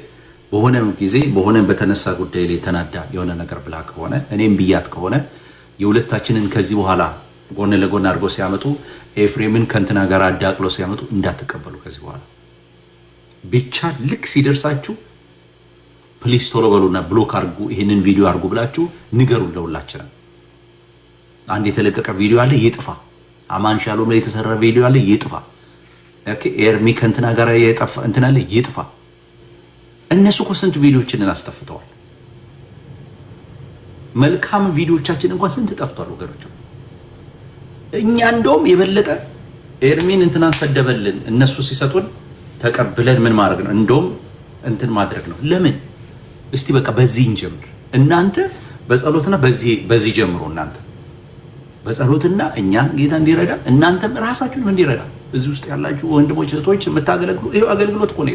በሆነም ጊዜ በሆነም በተነሳ ጉዳይ ላይ ተናዳ የሆነ ነገር ብላ ከሆነ እኔም ብያት ከሆነ የሁለታችንን ከዚህ በኋላ ጎን ለጎን አድርገው ሲያመጡ ኤፍሬምን ከእንትና ጋር አዳቅሎ ሲያመጡ እንዳትቀበሉ። ከዚህ በኋላ ብቻ ልክ ሲደርሳችሁ ፕሊስ ቶሎ በሉና ብሎክ አድርጉ፣ ይህንን ቪዲዮ አድርጉ ብላችሁ ንገሩ ለሁላችንም። አንድ የተለቀቀ ቪዲዮ አለ ይጥፋ። አማን ሻሎም ላይ የተሰራ ቪዲዮ አለ ይጥፋ። ኦኬ፣ ኤርሚ ከእንትና ጋር የጠፋ እንትና አለ ይጥፋ። እነሱ እኮ ስንት ቪዲዮዎችን አስጠፍተዋል። መልካም ቪዲዮዎቻችን እንኳን ስንት ጠፍቷል ወገኖች። እኛ እንደውም የበለጠ ኤርሚን እንትናን ሰደበልን እነሱ ሲሰጡን ተቀብለን ምን ማድረግ ነው? እንደውም እንትን ማድረግ ነው። ለምን እስቲ በቃ በዚህ እንጀምር። እናንተ በጸሎትና በዚህ ጀምሮ እናንተ በጸሎትና እኛን ጌታ እንዲረዳ እናንተም ራሳችሁን እንዲረዳ እዚህ ውስጥ ያላችሁ ወንድሞች እህቶች የምታገለግሉ ይሄው አገልግሎት እኮ ነው።